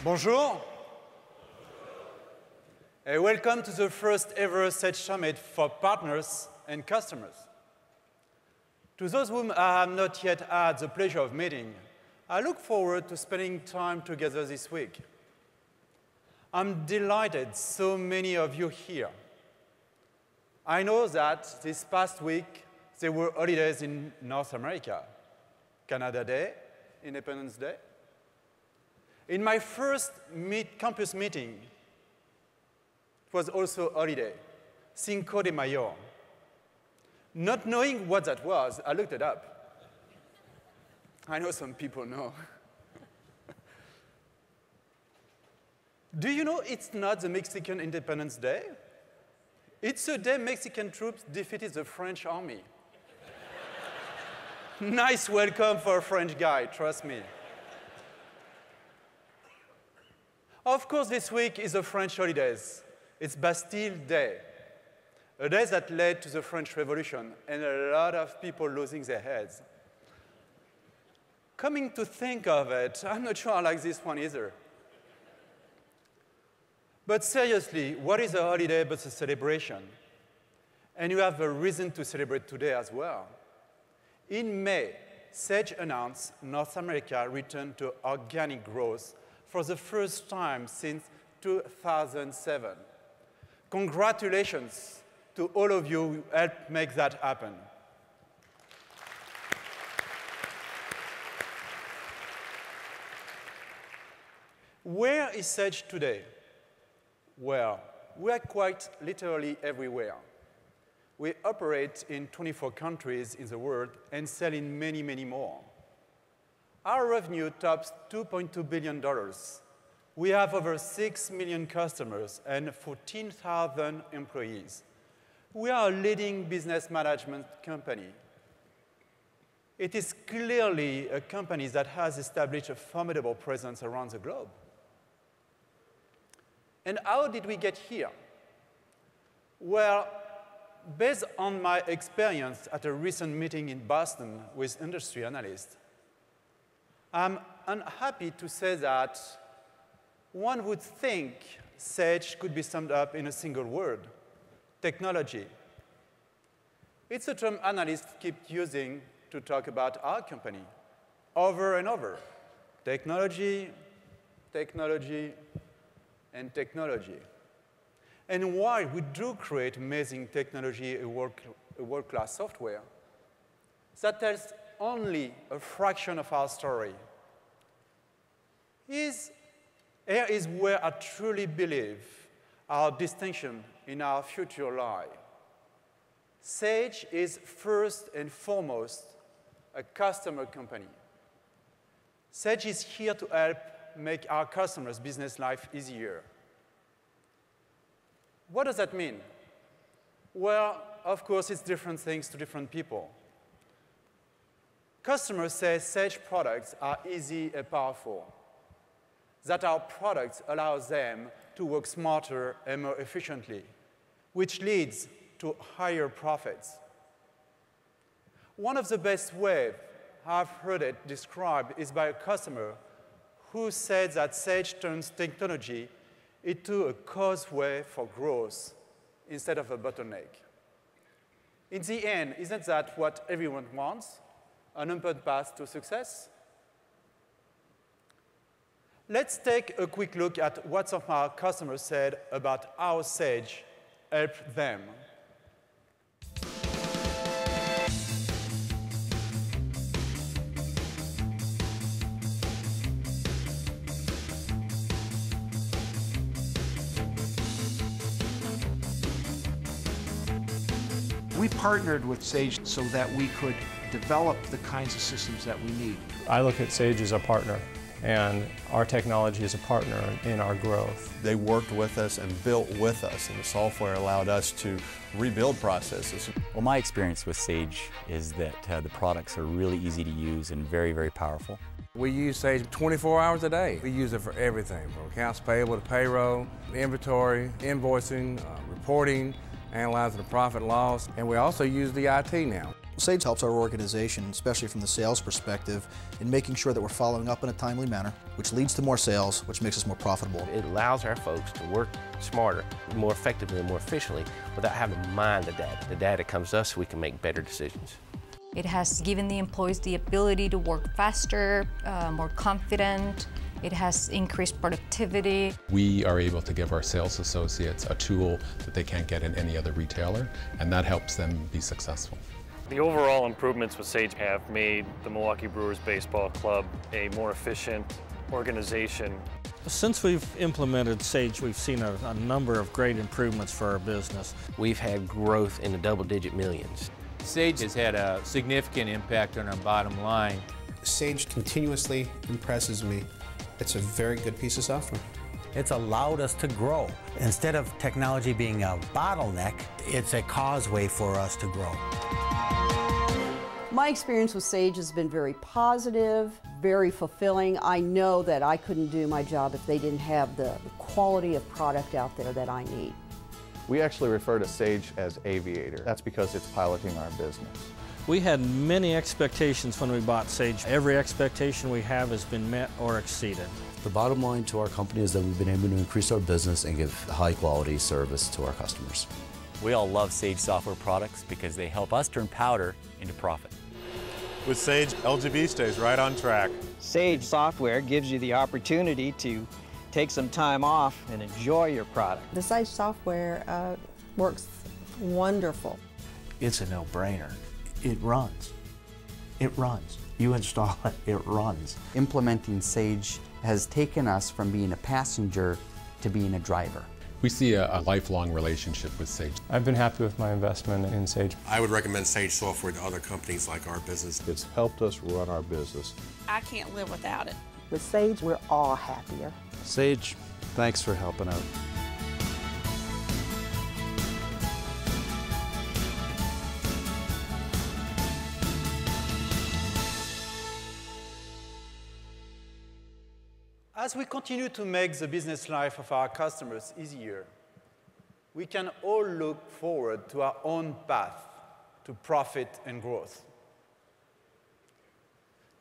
Bonjour. And welcome to the first ever Sage Summit for partners and customers. To those whom I have not yet had the pleasure of meeting, I look forward to spending time together this week. I'm delighted so many of you here. I know that this past week there were holidays in North America. Canada Day, Independence Day. In my first campus meeting, it was also a holiday, Cinco de Mayo. Not knowing what that was, I looked it up. I know some people know. Do you know it's not the Mexican Independence Day? It's the day Mexican troops defeated the French army. Nice welcome for a French guy, trust me. Of course, this week is the French holidays. It's Bastille Day, a day that led to the French Revolution and a lot of people losing their heads. Coming to think of it, I'm not sure I like this one either. But seriously, what is a holiday but a celebration? And you have a reason to celebrate today as well. In May, Sage announced North America returned to organic growth for the first time since 2007. Congratulations to all of you who helped make that happen. Where is Sage today? Well, we are quite literally everywhere. We operate in 24 countries in the world and sell in many, many more. Our revenue tops $2.2 billion. We have over 6 million customers and 14,000 employees. We are a leading business management company. It is clearly a company that has established a formidable presence around the globe. And how did we get here? Well, based on my experience at a recent meeting in Boston with industry analysts, I'm unhappy to say that one would think Sage could be summed up in a single word: technology. It's a term analysts keep using to talk about our company over and over. Technology, technology, and technology. And while we do create amazing technology and world-class software, that tells only a fraction of our story. Here is where I truly believe our distinction in our future lie. Sage is first and foremost a customer company. Sage is here to help make our customers' business life easier. What does that mean? Well, of course, it's different things to different people. Customers say Sage products are easy and powerful, that our products allow them to work smarter and more efficiently, which leads to higher profits. One of the best ways I've heard it described is by a customer who said that Sage turns technology into a causeway for growth instead of a bottleneck. In the end, isn't that what everyone wants? An open path to success? Let's take a quick look at what some of our customers said about how Sage helped them. We partnered with Sage so that we could develop the kinds of systems that we need. I look at Sage as a partner, and our technology is a partner in our growth. They worked with us and built with us, and the software allowed us to rebuild processes. Well, my experience with Sage is that the products are really easy to use and very, very powerful. We use Sage 24 hours a day. We use it for everything, from accounts payable to payroll, inventory, invoicing, reporting, analyzing the profit loss, and we also use the IT now. Sage helps our organization, especially from the sales perspective, in making sure that we're following up in a timely manner, which leads to more sales, which makes us more profitable. It allows our folks to work smarter, more effectively, and more efficiently without having to mine the data. The data comes to us so we can make better decisions. It has given the employees the ability to work faster, more confident. It has increased productivity. We are able to give our sales associates a tool that they can't get in any other retailer, and that helps them be successful. The overall improvements with Sage have made the Milwaukee Brewers Baseball Club a more efficient organization. Since we've implemented Sage, we've seen a number of great improvements for our business. We've had growth in the double-digit millions. Sage has had a significant impact on our bottom line. Sage continuously impresses me. It's a very good piece of software. It's allowed us to grow. Instead of technology being a bottleneck, it's a causeway for us to grow. My experience with Sage has been very positive, very fulfilling. I know that I couldn't do my job if they didn't have the quality of product out there that I need. We actually refer to Sage as Aviator. That's because it's piloting our business. We had many expectations when we bought Sage. Every expectation we have has been met or exceeded. The bottom line to our company is that we've been able to increase our business and give high-quality service to our customers. We all love Sage software products because they help us turn powder into profit. With Sage, LGB stays right on track. Sage software gives you the opportunity to take some time off and enjoy your product. The Sage software works wonderful. It's a no-brainer. It runs. It runs. You install it, it runs. Implementing Sage has taken us from being a passenger to being a driver. We see a lifelong relationship with Sage. I've been happy with my investment in Sage. I would recommend Sage software to other companies like our business. It's helped us run our business. I can't live without it. With Sage, we're all happier. Sage, thanks for helping out. As we continue to make the business life of our customers easier, we can all look forward to our own path to profit and growth.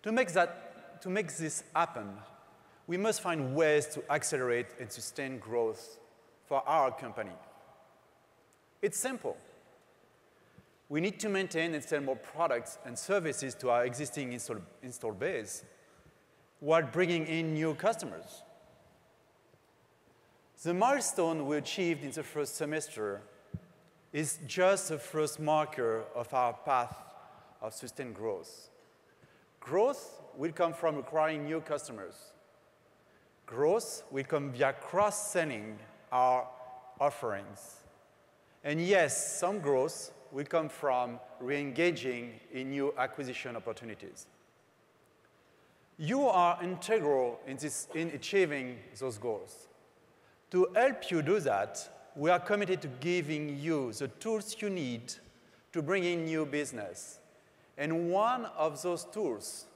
To make this happen, we must find ways to accelerate and sustain growth for our company. It's simple. We need to maintain and sell more products and services to our existing install base, while bringing in new customers. The milestone we achieved in the first semester is just the first marker of our path of sustained growth. Growth will come from acquiring new customers. Growth will come via cross-selling our offerings. And yes, some growth will come from re-engaging in new acquisition opportunities. You are integral in achieving those goals. To help you do that, we are committed to giving you the tools you need to bring in new business. And one of those tools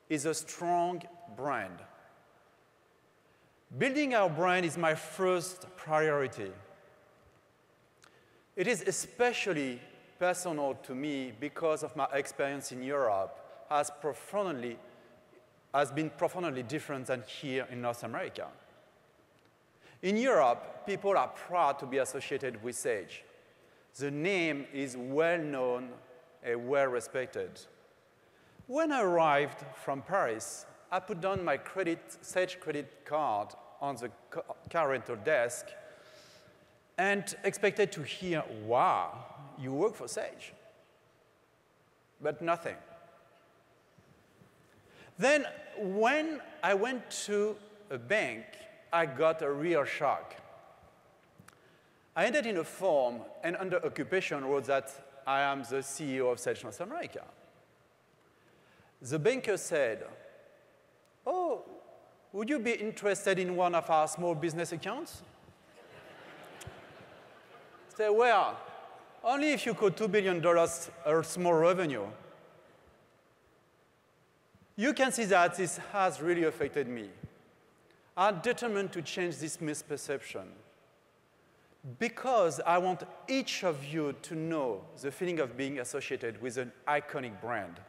is a strong brand. Building our brand is my first priority. It is especially personal to me because of my experience in Europe has been profoundly different than here in North America. In Europe, people are proud to be associated with Sage. The name is well known and well respected. When I arrived from Paris, I put down my Sage credit card on the car rental desk and expected to hear, "Wow, you work for Sage." But nothing. Then, when I went to a bank, I got a real shock. I entered in a form and under occupation wrote that I am the CEO of Sage North America. The banker said, "Oh, would you be interested in one of our small business accounts?" I said, "Well, only if you could $2 billion or small revenue." You can see that this has really affected me. I'm determined to change this misperception, Because I want each of you to know the feeling of being associated with an iconic brand.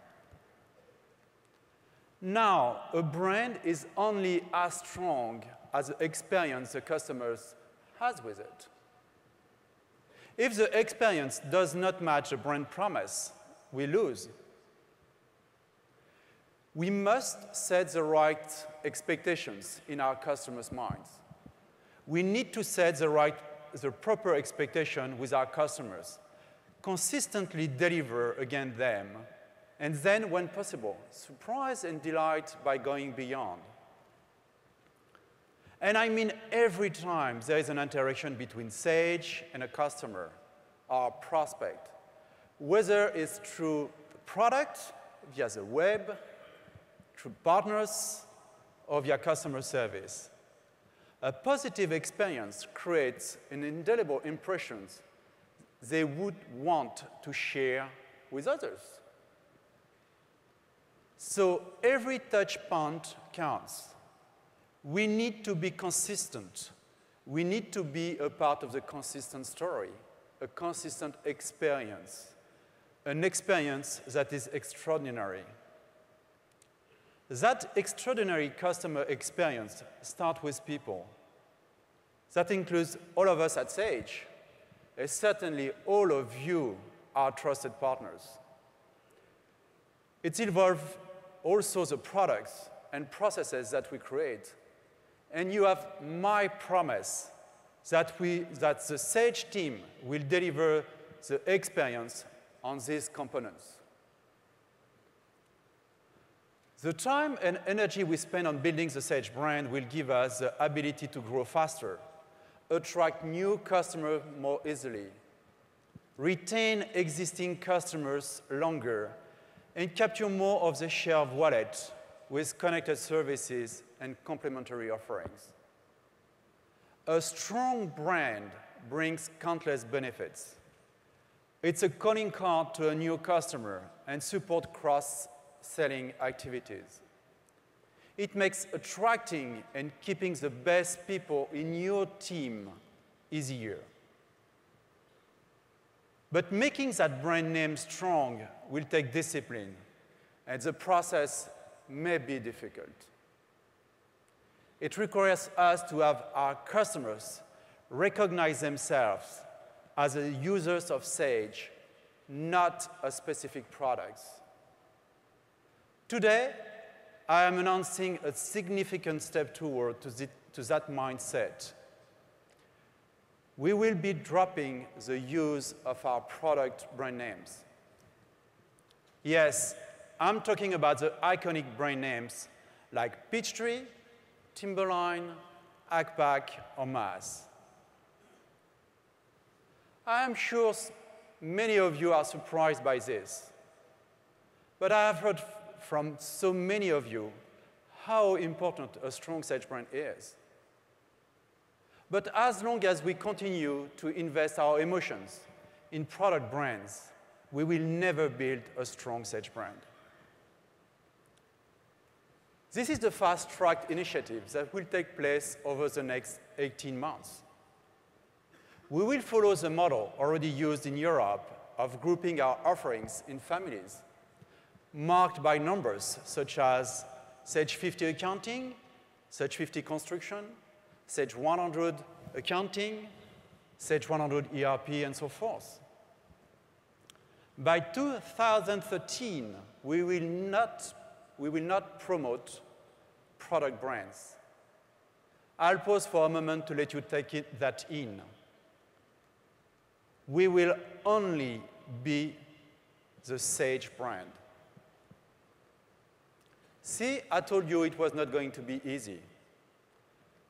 Now, a brand is only as strong as the experience the customers has with it. If the experience does not match the brand promise, we lose. We must set the right expectations in our customers' minds. We need to set the proper expectation with our customers, consistently deliver against them, and then, when possible, surprise and delight by going beyond. And I mean every time there is an interaction between Sage and a customer or prospect, whether it's through product, via the web, through partners, or via customer service. A positive experience creates an indelible impression they would want to share with others. So every touch point counts. We need to be consistent. We need to be a part of the consistent story, a consistent experience, an experience that is extraordinary. That extraordinary customer experience starts with people. That includes all of us at Sage, and certainly all of you, our trusted partners. It involves also the products and processes that we create. And you have my promise that the Sage team will deliver the experience on these components. The time and energy we spend on building the Sage brand will give us the ability to grow faster, attract new customers more easily, retain existing customers longer, and capture more of the share of wallet with connected services and complementary offerings. A strong brand brings countless benefits. It's a calling card to a new customer and support cross-selling activities. It makes attracting and keeping the best people in your team easier. But making that brand name strong will take discipline, and the process may be difficult. It requires us to have our customers recognize themselves as the users of Sage, not as specific products. Today, I am announcing a significant step toward to that mindset. We will be dropping the use of our product brand names. Yes, I'm talking about the iconic brand names like Peachtree, Timberline, Agpac, or Maz. I am sure many of you are surprised by this, but I have heard from so many of you how important a strong Sage brand is. But as long as we continue to invest our emotions in product brands, we will never build a strong Sage brand. This is the fast-track initiative that will take place over the next 18 months. We will follow the model already used in Europe of grouping our offerings in families, marked by numbers such as Sage 50 accounting, Sage 50 construction, Sage 100 accounting, Sage 100 ERP, and so forth. By 2013, we will not promote product brands. I'll pause for a moment to let you take that in. We will only be the Sage brand. See, I told you it was not going to be easy.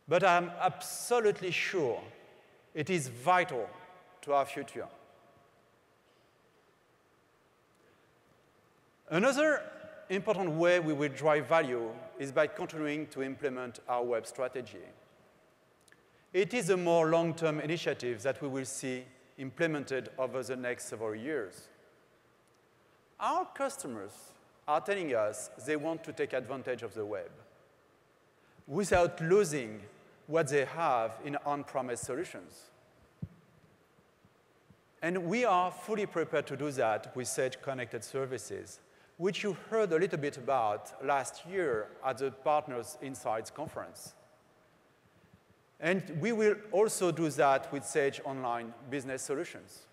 But I'm absolutely sure it is vital to our future. Another important way we will drive value is by continuing to implement our web strategy. It is a more long-term initiative that we will see implemented over the next several years. Our customers are telling us they want to take advantage of the web without losing what they have in on-premise solutions. And we are fully prepared to do that with Sage Connected Services, which you heard a little bit about last year at the Partners Insights conference. And we will also do that with Sage Online Business Solutions.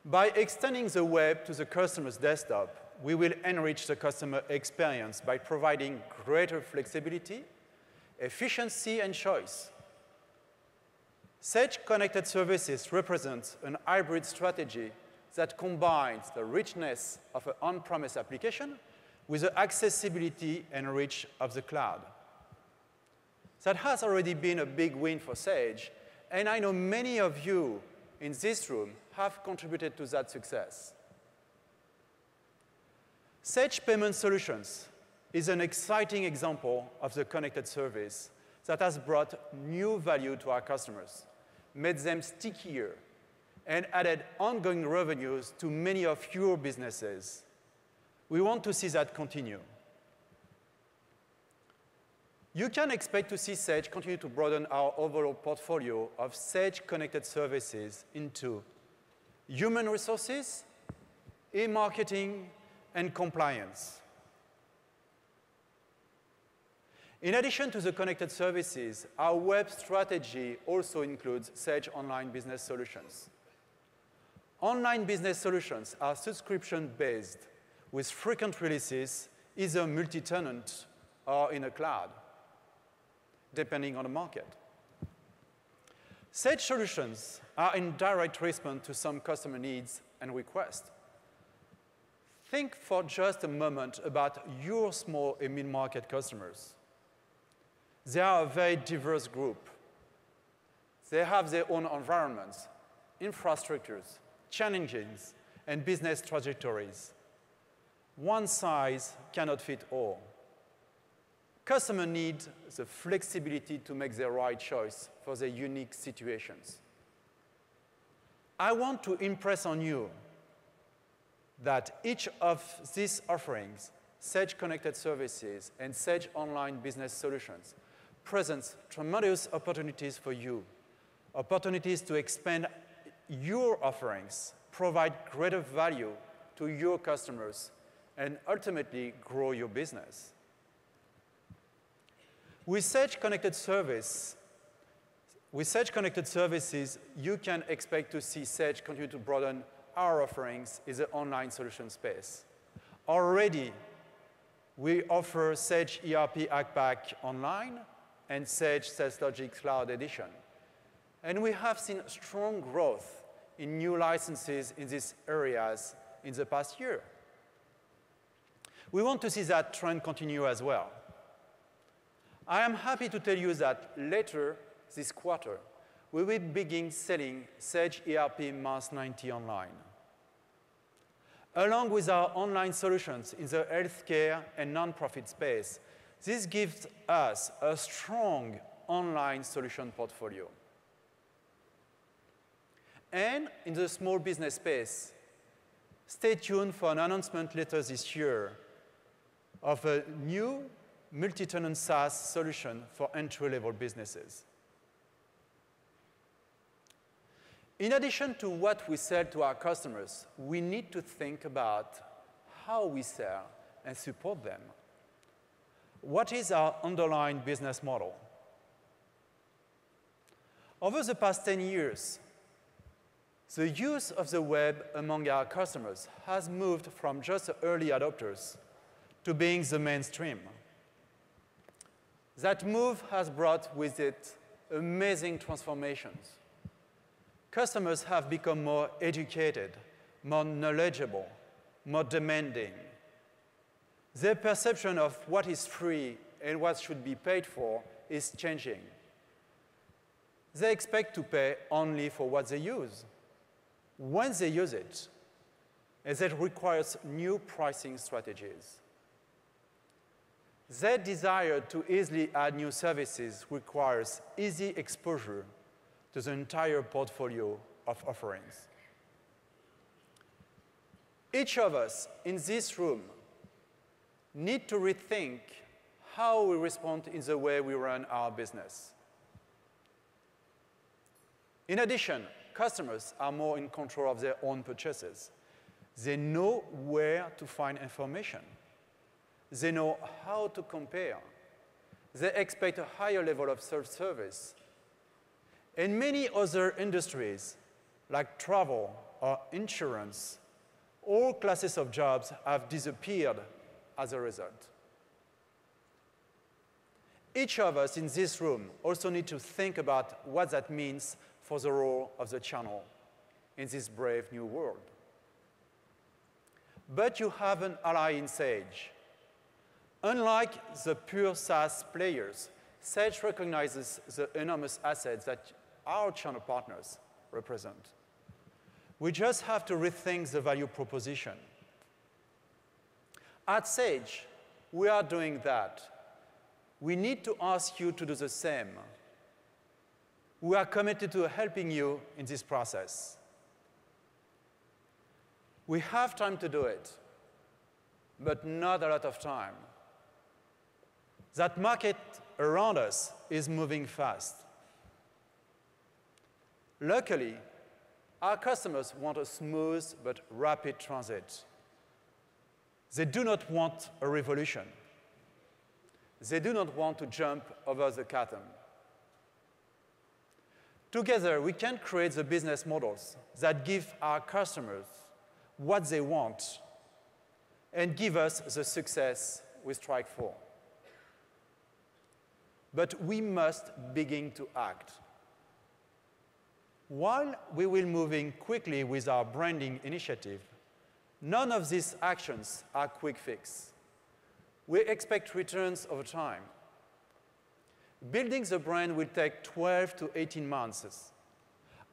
By extending the web to the customer's desktop, we will enrich the customer experience by providing greater flexibility, efficiency, and choice. Sage Connected Services represents an hybrid strategy that combines the richness of an on-premise application with the accessibility and reach of the cloud. That has already been a big win for Sage, and I know many of you in this room have contributed to that success. Sage Payment Solutions is an exciting example of the connected service that has brought new value to our customers, made them stickier, and added ongoing revenues to many of your businesses. We want to see that continue. You can expect to see Sage continue to broaden our overall portfolio of Sage Connected Services into human resources, e-marketing, and compliance. In addition to the connected services, our web strategy also includes Sage Online Business Solutions. Online business solutions are subscription-based with frequent releases, either multi-tenant or in a cloud, depending on the market. Sage solutions are in direct response to some customer needs and requests. Think for just a moment about your small and mid-market customers. They are a very diverse group. They have their own environments, infrastructures, challenges, and business trajectories. One size cannot fit all. Customers need the flexibility to make the right choice for their unique situations. I want to impress on you that each of these offerings, Sage Connected Services and Sage Online Business Solutions, presents tremendous opportunities for you, opportunities to expand your offerings, provide greater value to your customers, and ultimately grow your business. With Sage Connected Services, you can expect to see Sage continue to broaden our offerings in the online solution space. Already, we offer Sage ERP ACPAC Online and Sage SalesLogic Cloud Edition. And we have seen strong growth in new licenses in these areas in the past year. We want to see that trend continue as well. I am happy to tell you that later this quarter, we will begin selling Sage ERP Mass 90 online. Along with our online solutions in the healthcare and nonprofit space, this gives us a strong online solution portfolio. And in the small business space, stay tuned for an announcement later this year of a new multi-tenant SaaS solution for entry-level businesses. In addition to what we sell to our customers, we need to think about how we sell and support them. What is our underlying business model? Over the past 10 years, the use of the web among our customers has moved from just the early adopters to being the mainstream. That move has brought with it amazing transformations. Customers have become more educated, more knowledgeable, more demanding. Their perception of what is free and what should be paid for is changing. They expect to pay only for what they use, when they use it, and that requires new pricing strategies. Their desire to easily add new services requires easy exposure to the entire portfolio of offerings. Each of us in this room need to rethink how we respond in the way we run our business. In addition, customers are more in control of their own purchases. They know where to find information. They know how to compare. They expect a higher level of self-service. In many other industries, like travel or insurance, all classes of jobs have disappeared as a result. Each of us in this room also need to think about what that means for the role of the channel in this brave new world. But you have an ally in Sage. Unlike the pure SaaS players, Sage recognizes the enormous assets that our channel partners represent. We just have to rethink the value proposition. At Sage, we are doing that. We need to ask you to do the same. We are committed to helping you in this process. We have time to do it, but not a lot of time. That market around us is moving fast. Luckily, our customers want a smooth but rapid transit. They do not want a revolution. They do not want to jump over the chasm. Together, we can create the business models that give our customers what they want and give us the success we strive for. But we must begin to act. While we will move in quickly with our branding initiative, none of these actions are quick fix. We expect returns over time. Building the brand will take 12 to 18 months.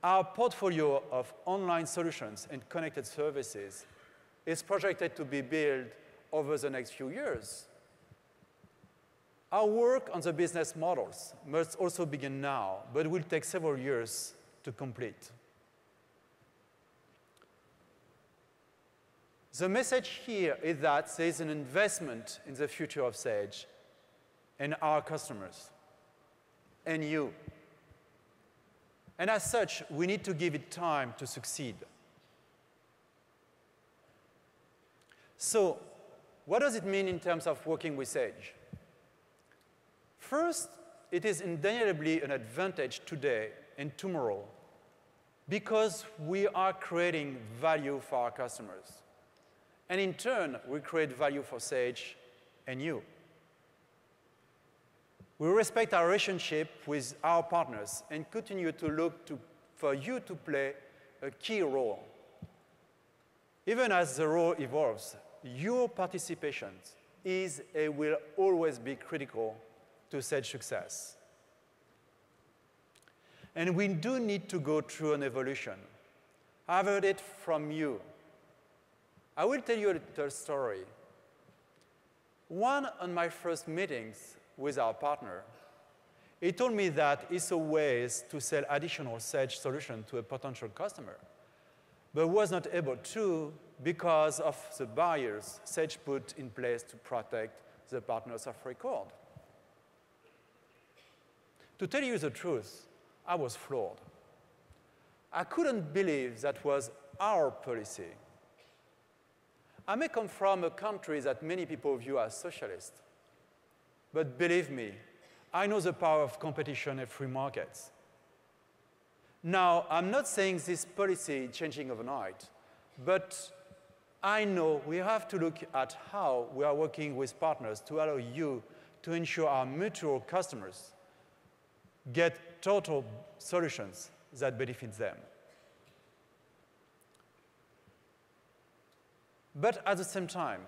Our portfolio of online solutions and connected services is projected to be built over the next few years. Our work on the business models must also begin now, but will take several years to complete. The message here is that there is an investment in the future of Sage and our customers and you. And as such, we need to give it time to succeed. So, what does it mean in terms of working with Sage? First, it is undeniably an advantage today and tomorrow because we are creating value for our customers. And in turn, we create value for Sage and you. We respect our relationship with our partners and continue to look for you to play a key role. Even as the role evolves, your participation is and will always be critical to Sage success. And we do need to go through an evolution. I've heard it from you. I will tell you a little story. One of my first meetings with our partner, he told me that he saw ways to sell additional Sage solution to a potential customer, but was not able to because of the barriers Sage put in place to protect the partners of record. To tell you the truth, I was floored. I couldn't believe that was our policy. I may come from a country that many people view as socialist, but believe me, I know the power of competition and free markets. Now, I'm not saying this policy is changing overnight, but I know we have to look at how we are working with partners to allow you to ensure our mutual customers get total solutions that benefit them. But at the same time,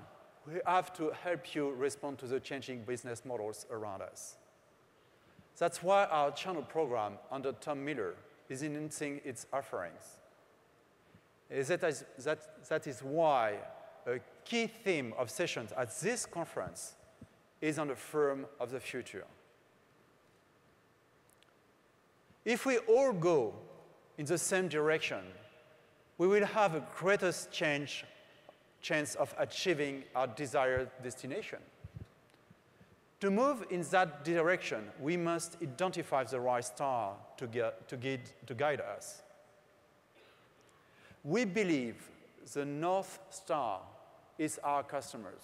we have to help you respond to the changing business models around us. That's why our channel program under Tom Miller is enhancing its offerings. That is why a key theme of sessions at this conference is on the firm of the future. If we all go in the same direction, we will have a greatest chance of achieving our desired destination. To move in that direction, we must identify the right star to guide us. We believe the North Star is our customers.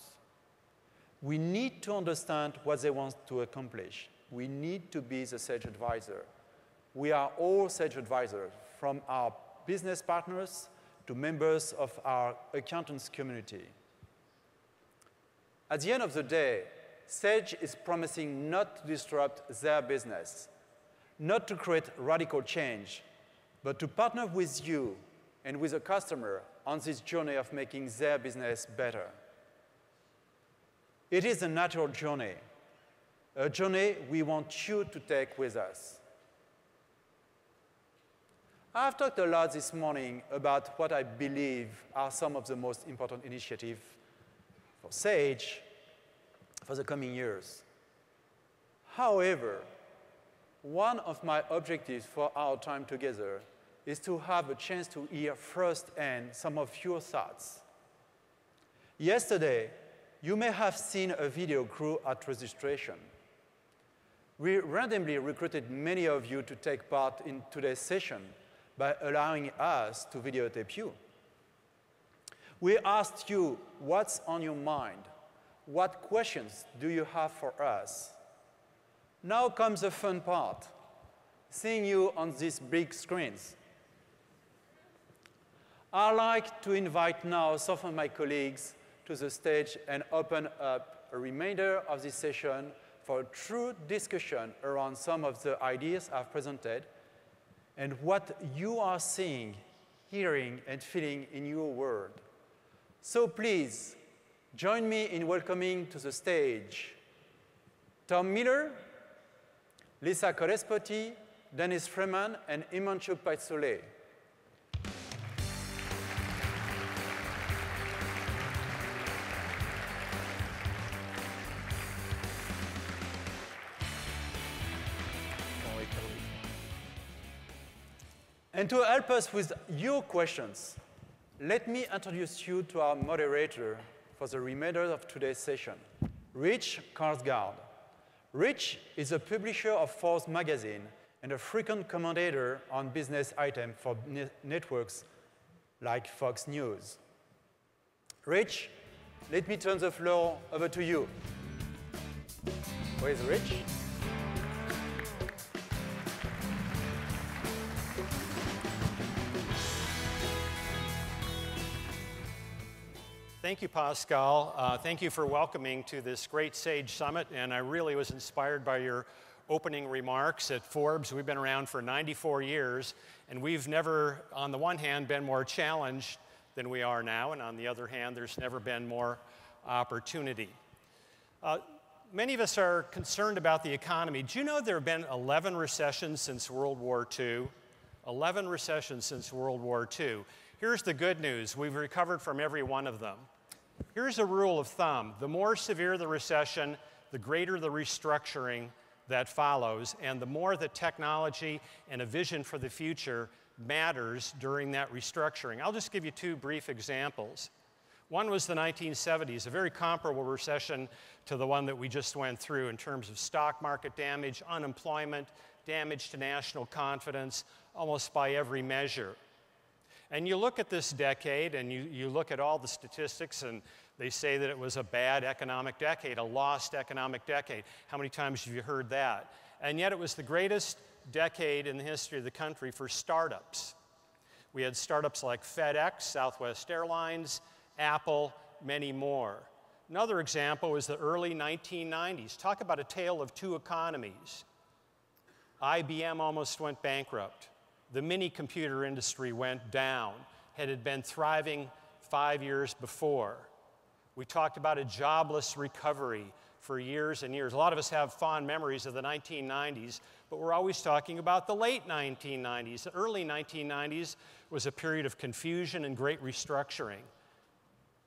We need to understand what they want to accomplish. We need to be the Sage advisor. We are all Sage advisors, from our business partners to members of our accountants community. At the end of the day, Sage is promising not to disrupt their business, not to create radical change, but to partner with you and with a customer on this journey of making their business better. It is a natural journey, a journey we want you to take with us. I've talked a lot this morning about what I believe are some of the most important initiatives for Sage for the coming years. However, one of my objectives for our time together is to have a chance to hear firsthand some of your thoughts. Yesterday, you may have seen a video crew at registration. We randomly recruited many of you to take part in today's session by allowing us to videotape you. We asked you what's on your mind. What questions do you have for us? Now comes the fun part, seeing you on these big screens. I'd like to invite now some of my colleagues to the stage and open up a remainder of this session for a true discussion around some of the ideas I've presented and what you are seeing, hearing, and feeling in your world. So please, join me in welcoming to the stage Tom Miller, Lisa Corespoti, Dennis Freeman, and Imanchuk Paitsole. And to help us with your questions, let me introduce you to our moderator for the remainder of today's session, Rich Karsgaard. Rich is a publisher of Forbes magazine and a frequent commentator on business items for networks like Fox News. Rich, let me turn the floor over to you. Where is Rich? Thank you, Pascal. Thank you for welcoming to this great Sage Summit, and I really was inspired by your opening remarks. At Forbes, we've been around for 94 years, and we've never, on the one hand, been more challenged than we are now, and on the other hand, there's never been more opportunity. Many of us are concerned about the economy. Do you know there have been 11 recessions since World War II? 11 recessions since World War II. Here's the good news. We've recovered from every one of them. Here's a rule of thumb. The more severe the recession, the greater the restructuring that follows, and the more the technology and a vision for the future matters during that restructuring. I'll just give you two brief examples. One was the 1970s, a very comparable recession to the one that we just went through in terms of stock market damage, unemployment, damage to national confidence, almost by every measure. And you look at this decade, and you look at all the statistics, and they say that it was a bad economic decade, a lost economic decade. How many times have you heard that? And yet it was the greatest decade in the history of the country for startups. We had startups like FedEx, Southwest Airlines, Apple, many more. Another example was the early 1990s. Talk about a tale of two economies. IBM almost went bankrupt. The mini-computer industry went down. It had been thriving 5 years before. We talked about a jobless recovery for years and years. A lot of us have fond memories of the 1990s, but we're always talking about the late 1990s. The early 1990s was a period of confusion and great restructuring.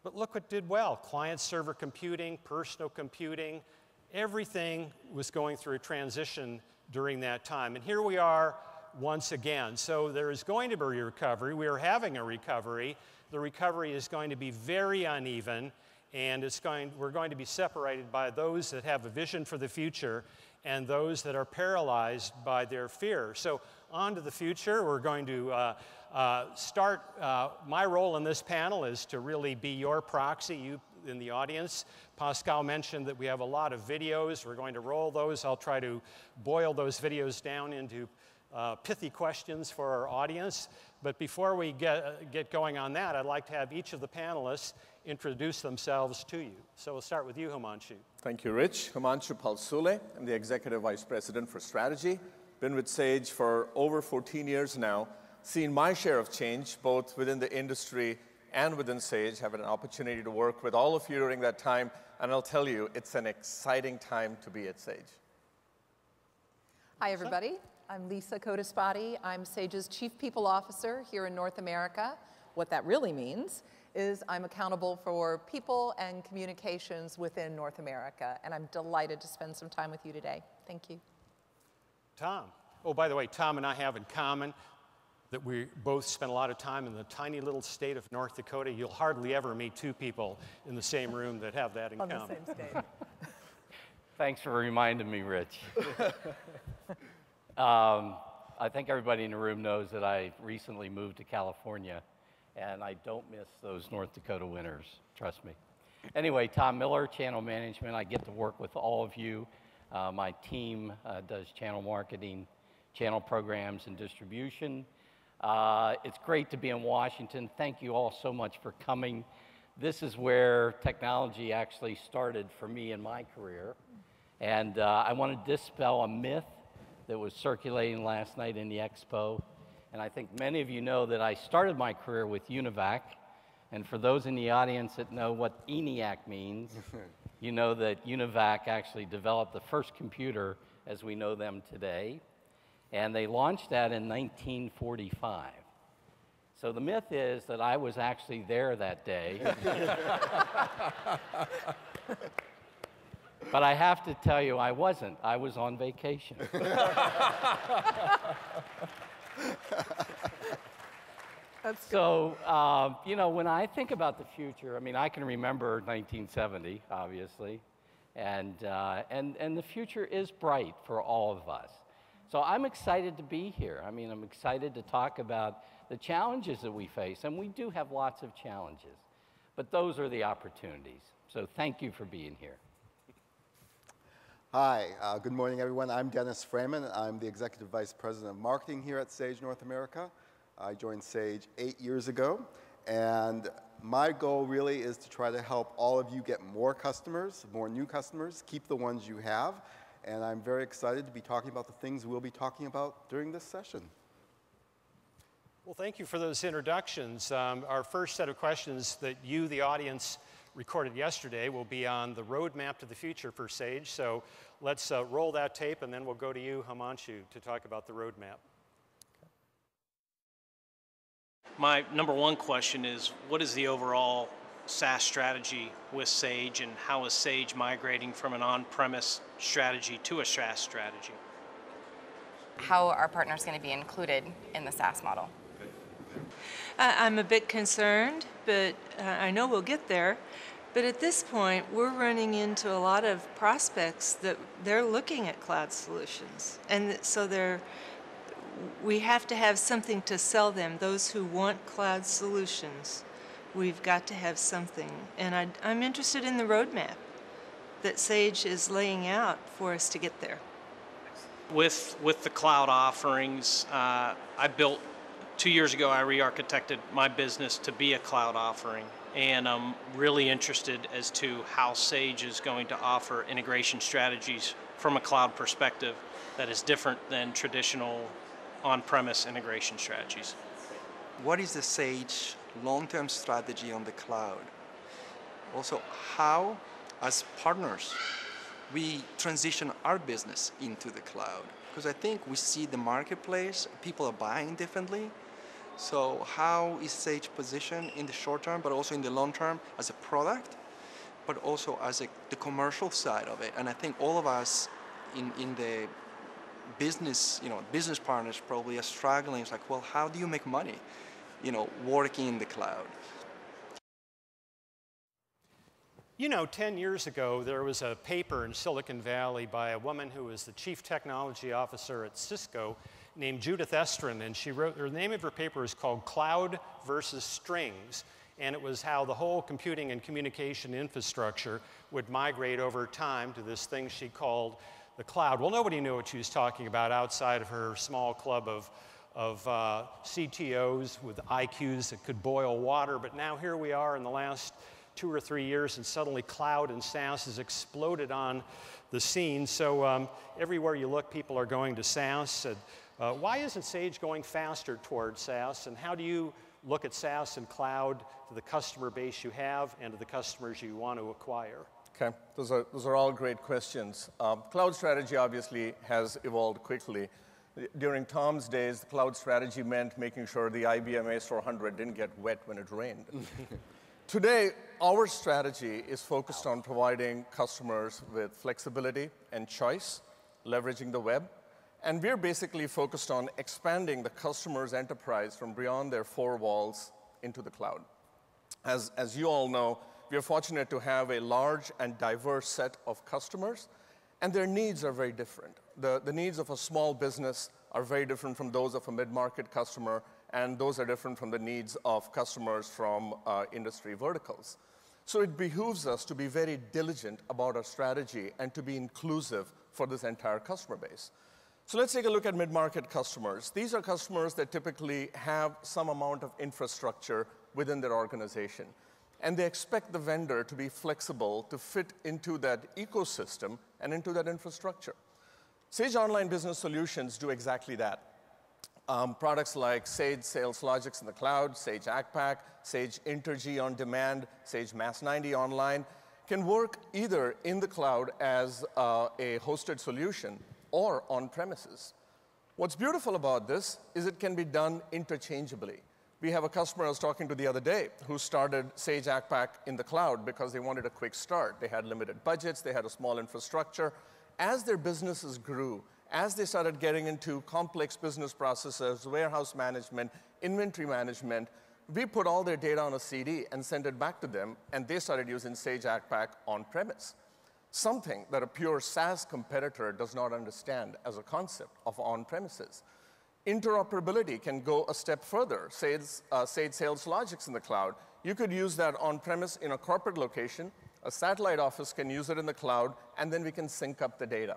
But look what did well. Client-server computing, personal computing, everything was going through a transition during that time. And here we are once again. So there is going to be a recovery. We are having a recovery. The recovery is going to be very uneven, and we're going to be separated by those that have a vision for the future and those that are paralyzed by their fear. So on to the future. We're going to start. My role in this panel is to really be your proxy, you in the audience. Pascal mentioned that we have a lot of videos. We're going to roll those. I'll try to boil those videos down into pithy questions for our audience. But before we get going on that, I'd like to have each of the panelists introduce themselves to you. So we'll start with you, Himanshu. Thank you, Rich. Himanshu Palsule. I'm the Executive Vice President for Strategy. Been with Sage for over 14 years now. Seen my share of change, both within the industry and within Sage. Have had an opportunity to work with all of you during that time. And I'll tell you, it's an exciting time to be at Sage. Hi, everybody. I'm Lisa Codispati. I'm Sage's Chief People Officer here in North America. What that really means is I'm accountable for people and communications within North America, and I'm delighted to spend some time with you today. Thank you. Tom. Oh, by the way, Tom and I have in common that we both spent a lot of time in the tiny little state of North Dakota. You'll hardly ever meet two people in the same room that have that in common. On the same state. Thanks for reminding me, Rich. I think everybody in the room knows that I recently moved to California, and I don't miss those North Dakota winters, trust me. Anyway, Tom Miller, Channel Management. I get to work with all of you. My team does channel marketing, channel programs, and distribution. It's great to be in Washington. Thank you all so much for coming. This is where technology actually started for me in my career. And I want to dispel a myth that was circulating last night in the expo. And I think many of you know that I started my career with UNIVAC. And for those in the audience that know what ENIAC means, you know that UNIVAC actually developed the first computer as we know them today. And they launched that in 1945. So the myth is that I was actually there that day. But I have to tell you, I wasn't. I was on vacation. So, you know, when I think about the future, I mean, I can remember 1970, obviously, and the future is bright for all of us. So I'm excited to be here. I mean, I'm excited to talk about the challenges that we face, and we do have lots of challenges, but those are the opportunities. So thank you for being here. Hi, good morning, everyone. I'm Dennis Freeman. I'm the Executive Vice President of Marketing here at Sage North America. I joined Sage 8 years ago, and my goal really is to try to help all of you get more customers, more new customers, keep the ones you have, and I'm very excited to be talking about the things we'll be talking about during this session. Well, thank you for those introductions. Our first set of questions that you, the audience, recorded yesterday will be on the roadmap to the future for Sage. So let's roll that tape, and then we'll go to you, Himanshu, to talk about the roadmap. My number one question is, what is the overall SaaS strategy with Sage, and how is Sage migrating from an on-premise strategy to a SaaS strategy? How are partners going to be included in the SaaS model? I'm a bit concerned, but I know we'll get there. But at this point, we're running into a lot of prospects that they're looking at cloud solutions. And so we have to have something to sell them. Those who want cloud solutions, we've got to have something. And I'm interested in the roadmap that Sage is laying out for us to get there. With the cloud offerings, I built 2 years ago, I re-architected my business to be a cloud offering, and I'm really interested as to how Sage is going to offer integration strategies from a cloud perspective that is different than traditional on-premise integration strategies. What is the Sage long-term strategy on the cloud? Also, how, as partners, we transition our business into the cloud? Because I think we see the marketplace, people are buying differently. So how is Sage positioned in the short term, but also in the long term as a product, but also as the commercial side of it? And I think all of us in the business, business partners probably are struggling. It's like, well, how do you make money, working in the cloud? You know, 10 years ago, there was a paper in Silicon Valley by a woman who was the chief technology officer at Cisco named Judith Estrin, and she wrote, the name of her paper is called Cloud versus Strings, and it was how the whole computing and communication infrastructure would migrate over time to this thing she called the cloud. Well, nobody knew what she was talking about outside of her small club of CTOs with IQs that could boil water, but now here we are in the last 2 or 3 years, and suddenly cloud and SaaS has exploded on the scene. So everywhere you look, people are going to SaaS. And, why isn't Sage going faster towards SaaS? And how do you look at SaaS and cloud to the customer base you have and to the customers you want to acquire? Okay, those are all great questions. Cloud strategy obviously has evolved quickly. During Tom's days, the cloud strategy meant making sure the IBM AS400 didn't get wet when it rained. Today, our strategy is focused on providing customers with flexibility and choice, leveraging the web, and we're basically focused on expanding the customer's enterprise from beyond their 4 walls into the cloud. As you all know, we are fortunate to have a large and diverse set of customers, and their needs are very different. The needs of a small business are very different from those of a mid-market customer, and those are different from the needs of customers from industry verticals. So it behooves us to be very diligent about our strategy and to be inclusive for this entire customer base. So let's take a look at mid-market customers. These are customers that typically have some amount of infrastructure within their organization, and they expect the vendor to be flexible to fit into that ecosystem and into that infrastructure. Sage Online Business Solutions do exactly that. Products like Sage Sales Logics in the cloud, Sage ACPAC, Sage Interg on demand, Sage Mass 90 online can work either in the cloud as a hosted solution or on premises. What's beautiful about this is it can be done interchangeably. We have a customer I was talking to the other day who started Sage ACPAC in the cloud because they wanted a quick start. They had limited budgets, they had a small infrastructure. As their businesses grew, as they started getting into complex business processes, warehouse management, inventory management, we put all their data on a CD and sent it back to them, and they started using Sage ACPAC on-premise, something that a pure SaaS competitor does not understand as a concept of on-premises. Interoperability can go a step further. Sage Sales Logics in the cloud. You could use that on-premise in a corporate location. A satellite office can use it in the cloud, and then we can sync up the data.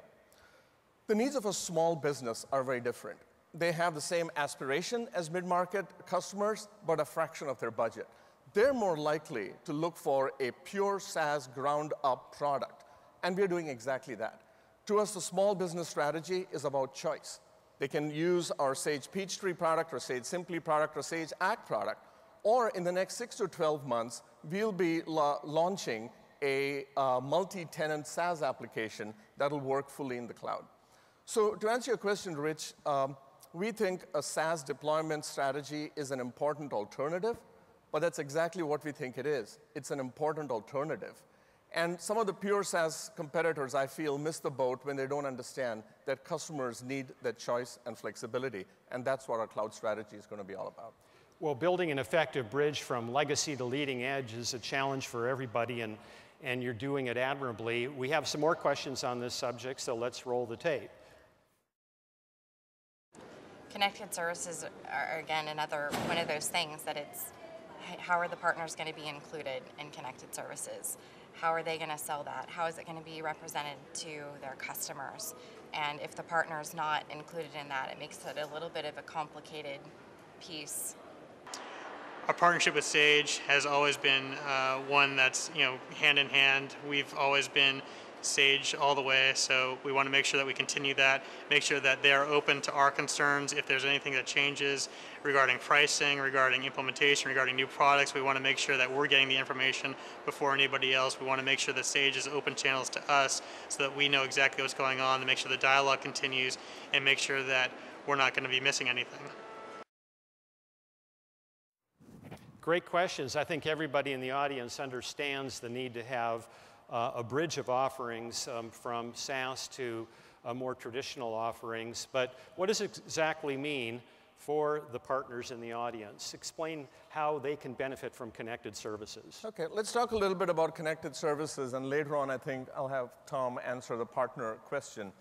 The needs of a small business are very different. They have the same aspiration as mid-market customers, but a fraction of their budget. They're more likely to look for a pure SaaS ground-up product, and we're doing exactly that. To us, the small business strategy is about choice. They can use our Sage Peachtree product, or Sage Simply product, or Sage ACT product, or in the next 6 to 12 months, we'll be launching a multi-tenant SaaS application that'll work fully in the cloud. So to answer your question, Rich, we think a SaaS deployment strategy is an important alternative, but that's exactly what we think it is. It's an important alternative. And some of the pure SaaS competitors, I feel, miss the boat when they don't understand that customers need that choice and flexibility, and that's what our cloud strategy is going to be all about. Well, building an effective bridge from legacy to leading edge is a challenge for everybody, and you're doing it admirably. We have some more questions on this subject, so let's roll the tape. Connected services are, again, another one of those things that it's, how are the partners going to be included in connected services? How are they going to sell that? How is it going to be represented to their customers? And if the partner is not included in that, it makes it a little bit of a complicated piece. Our partnership with Sage has always been one that's, hand in hand. We've always been Sage all the way, so we want to make sure that we continue that, make sure that they're open to our concerns. If there's anything that changes regarding pricing, regarding implementation, regarding new products, we want to make sure that we're getting the information before anybody else. We want to make sure that Sage is open channels to us so that we know exactly what's going on, to make sure the dialogue continues, and make sure that we're not going to be missing anything. Great questions. I think everybody in the audience understands the need to have a bridge of offerings from SaaS to more traditional offerings. But what does it exactly mean for the partners in the audience. Explain how they can benefit from connected services. Okay, let's talk a little bit about connected services, and later on I think I'll have Tom answer the partner question.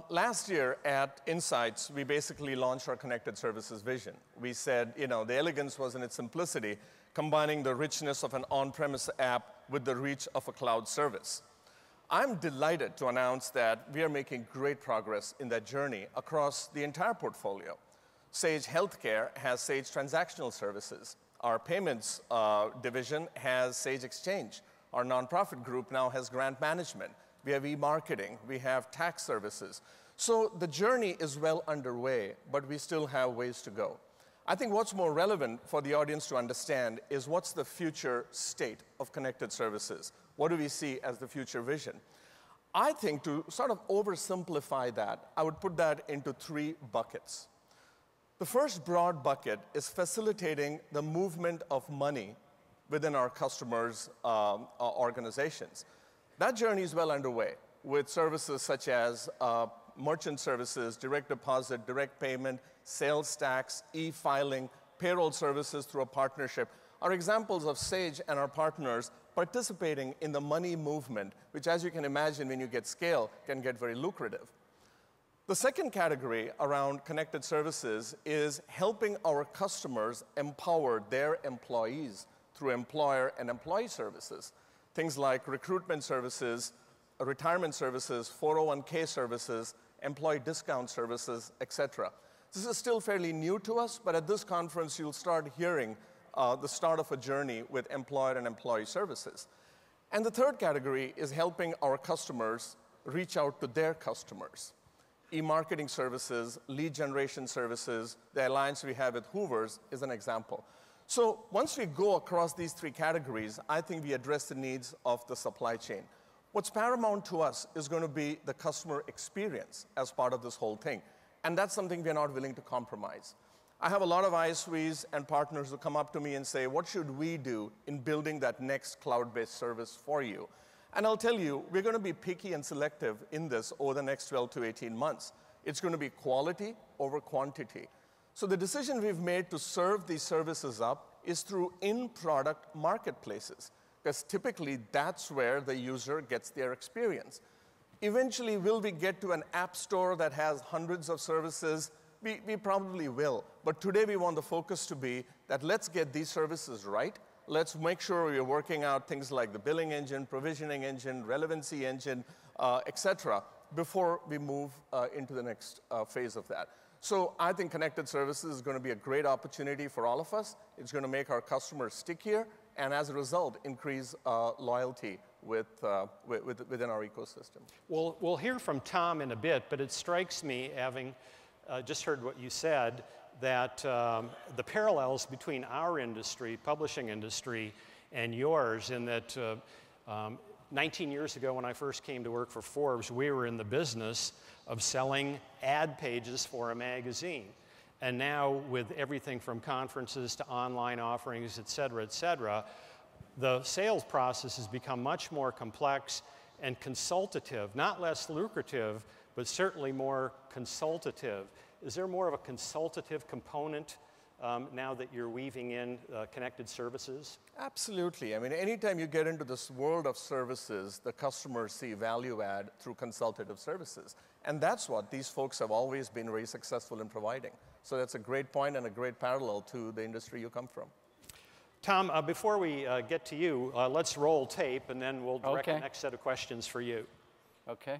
Last year at Insights, we basically launched our connected services vision. We said, you know, the elegance was in its simplicity, combining the richness of an on-premise app with the reach of a cloud service. I'm delighted to announce that we are making great progress in that journey across the entire portfolio. Sage Healthcare has Sage Transactional Services. Our payments division has Sage Exchange. Our nonprofit group now has grant management. We have e-marketing. We have tax services. So the journey is well underway, but we still have ways to go. I think what's more relevant for the audience to understand is what's the future state of connected services? What do we see as the future vision? I think to sort of oversimplify that, I would put that into 3 buckets. The first broad bucket is facilitating the movement of money within our customers' organizations. That journey is well underway with services such as merchant services, direct deposit, direct payment, sales tax, e-filing, payroll services through a partnership are examples of Sage and our partners participating in the money movement, which, as you can imagine, when you get scale, can get very lucrative. The second category around connected services is helping our customers empower their employees through employer and employee services. Things like recruitment services, retirement services, 401k services, employee discount services, etc. This is still fairly new to us, but at this conference, you'll start hearing the start of a journey with employer and employee services. And the third category is helping our customers reach out to their customers. E-marketing services, lead generation services, the alliance we have with Hoover's is an example. So once we go across these 3 categories, I think we address the needs of the supply chain. What's paramount to us is going to be the customer experience as part of this whole thing. And that's something we're not willing to compromise. I have a lot of ISVs and partners who come up to me and say, what should we do in building that next cloud-based service for you? And I'll tell you, we're going to be picky and selective in this over the next 12 to 18 months. It's going to be quality over quantity. So the decision we've made to serve these services up is through in-product marketplaces, because typically that's where the user gets their experience. Eventually, will we get to an app store that has hundreds of services? We probably will. But today we want the focus to be that let's get these services right. Let's make sure we're working out things like the billing engine, provisioning engine, relevancy engine, etc., before we move into the next phase of that. So I think connected services is going to be a great opportunity for all of us. It's going to make our customers stickier, and as a result, increase loyalty within our ecosystem. We'll hear from Tom in a bit, but it strikes me, having just heard what you said, that the parallels between our industry, publishing industry, and yours, in that 19 years ago when I first came to work for Forbes, we were in the business of selling ad pages for a magazine. And now with everything from conferences to online offerings, et cetera, the sales process has become much more complex and consultative, not less lucrative, but certainly more consultative. Is there more of a consultative component now that you're weaving in connected services? Absolutely. I mean, anytime you get into this world of services, the customers see value add through consultative services. And that's what these folks have always been very successful in providing. So that's a great point and a great parallel to the industry you come from. Tom, before we get to you, let's roll tape, and then we'll direct the next set of questions for you. Okay.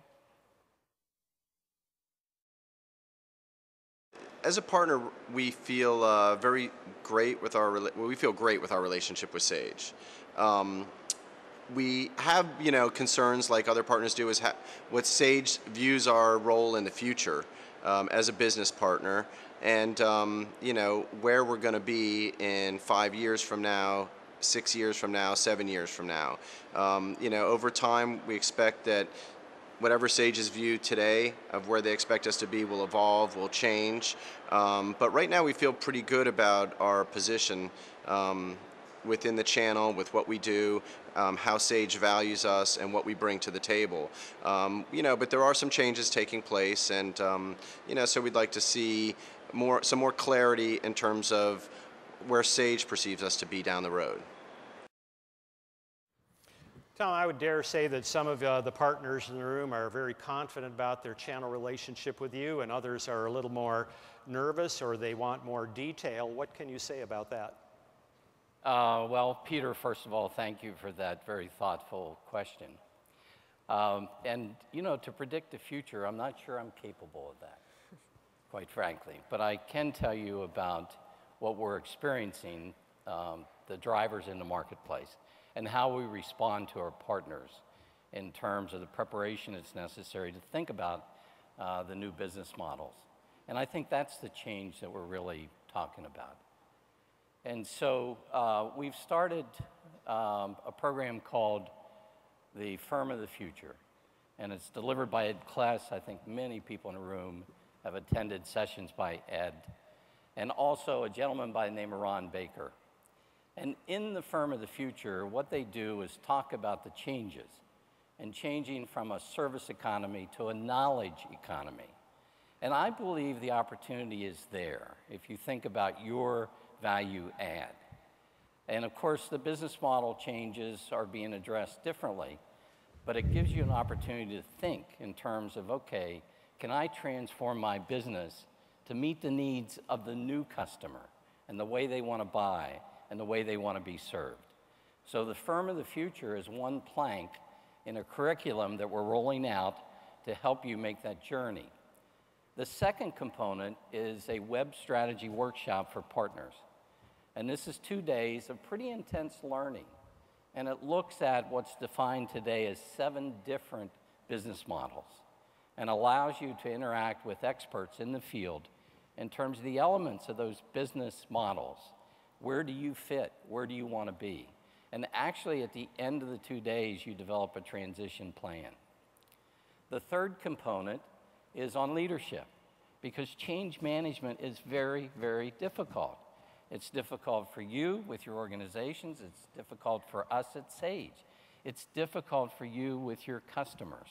As a partner, we feel great with our relationship with Sage. We have, concerns like other partners do, is what Sage views our role in the future as a business partner, and where we're going to be in 5 years from now, 6 years from now, 7 years from now. Over time, we expect that whatever Sage's view today of where they expect us to be will evolve, will change. But right now we feel pretty good about our position within the channel with what we do, how Sage values us, and what we bring to the table. But there are some changes taking place, and so we'd like to see some more clarity in terms of where Sage perceives us to be down the road. Tom, I would dare say that some of the partners in the room are very confident about their channel relationship with you, and others are a little more nervous or they want more detail. What can you say about that? Well, Peter, first of all, thank you for that very thoughtful question. And, to predict the future, I'm not sure I'm capable of that, quite frankly. But I can tell you about what we're experiencing, the drivers in the marketplace, and how we respond to our partners in terms of the preparation that's necessary to think about the new business models. And I think that's the change that we're really talking about. And so we've started a program called the Firm of the Future, and it's delivered by Ed Kless. I think many people in the room have attended sessions by Ed, and also a gentleman by the name of Ron Baker. And in the Firm of the Future, what they do is talk about the changes and changing from a service economy to a knowledge economy. And I believe the opportunity is there if you think about your value add. And of course, the business model changes are being addressed differently, but it gives you an opportunity to think in terms of, okay, can I transform my business to meet the needs of the new customer and the way they want to buy and the way they want to be served? So the Firm of the Future is one plank in a curriculum that we're rolling out to help you make that journey. The second component is a web strategy workshop for partners. And this is 2 days of pretty intense learning. And it looks at what's defined today as 7 different business models and allows you to interact with experts in the field in terms of the elements of those business models. Where do you fit? Where do you want to be? And actually, at the end of the 2 days, you develop a transition plan. The third component is on leadership, because change management is very, very difficult. It's difficult for you with your organizations. It's difficult for us at Sage. It's difficult for you with your customers.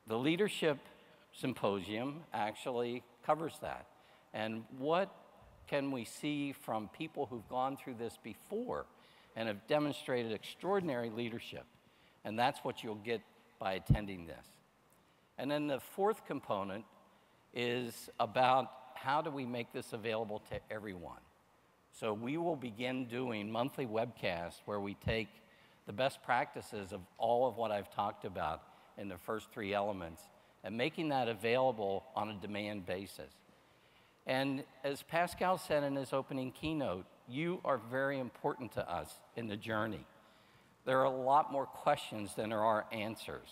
The Leadership Symposium actually covers that. And what can we see from people who've gone through this before and have demonstrated extraordinary leadership? And that's what you'll get by attending this. And then the fourth component is about how do we make this available to everyone. So we will begin doing monthly webcasts where we take the best practices of all of what I've talked about in the first 3 elements and making that available on a demand basis. And as Pascal said in his opening keynote, you are very important to us in the journey. There are a lot more questions than there are answers.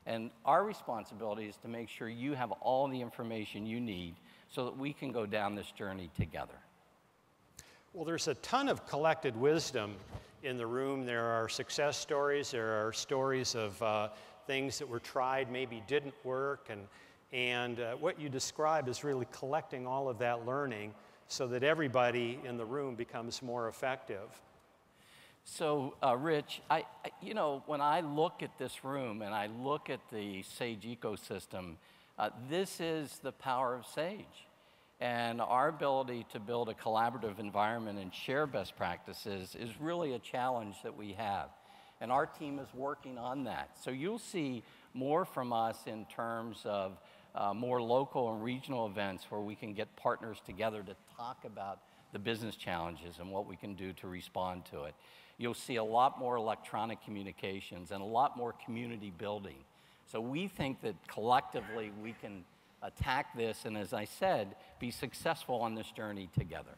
And our responsibility is to make sure you have all the information you need so that we can go down this journey together. Well, there's a ton of collected wisdom in the room. There are success stories. There are stories of things that were tried, maybe didn't work. And what you described is really collecting all of that learning so that everybody in the room becomes more effective. So, Rich, when I look at this room and I look at the Sage ecosystem, this is the power of Sage. And our ability to build a collaborative environment and share best practices is really a challenge that we have. And our team is working on that. So you'll see more from us in terms of more local and regional events where we can get partners together to talk about the business challenges and what we can do to respond to it. You'll see a lot more electronic communications and a lot more community building. So we think that collectively we can attack this and, as I said, be successful on this journey together.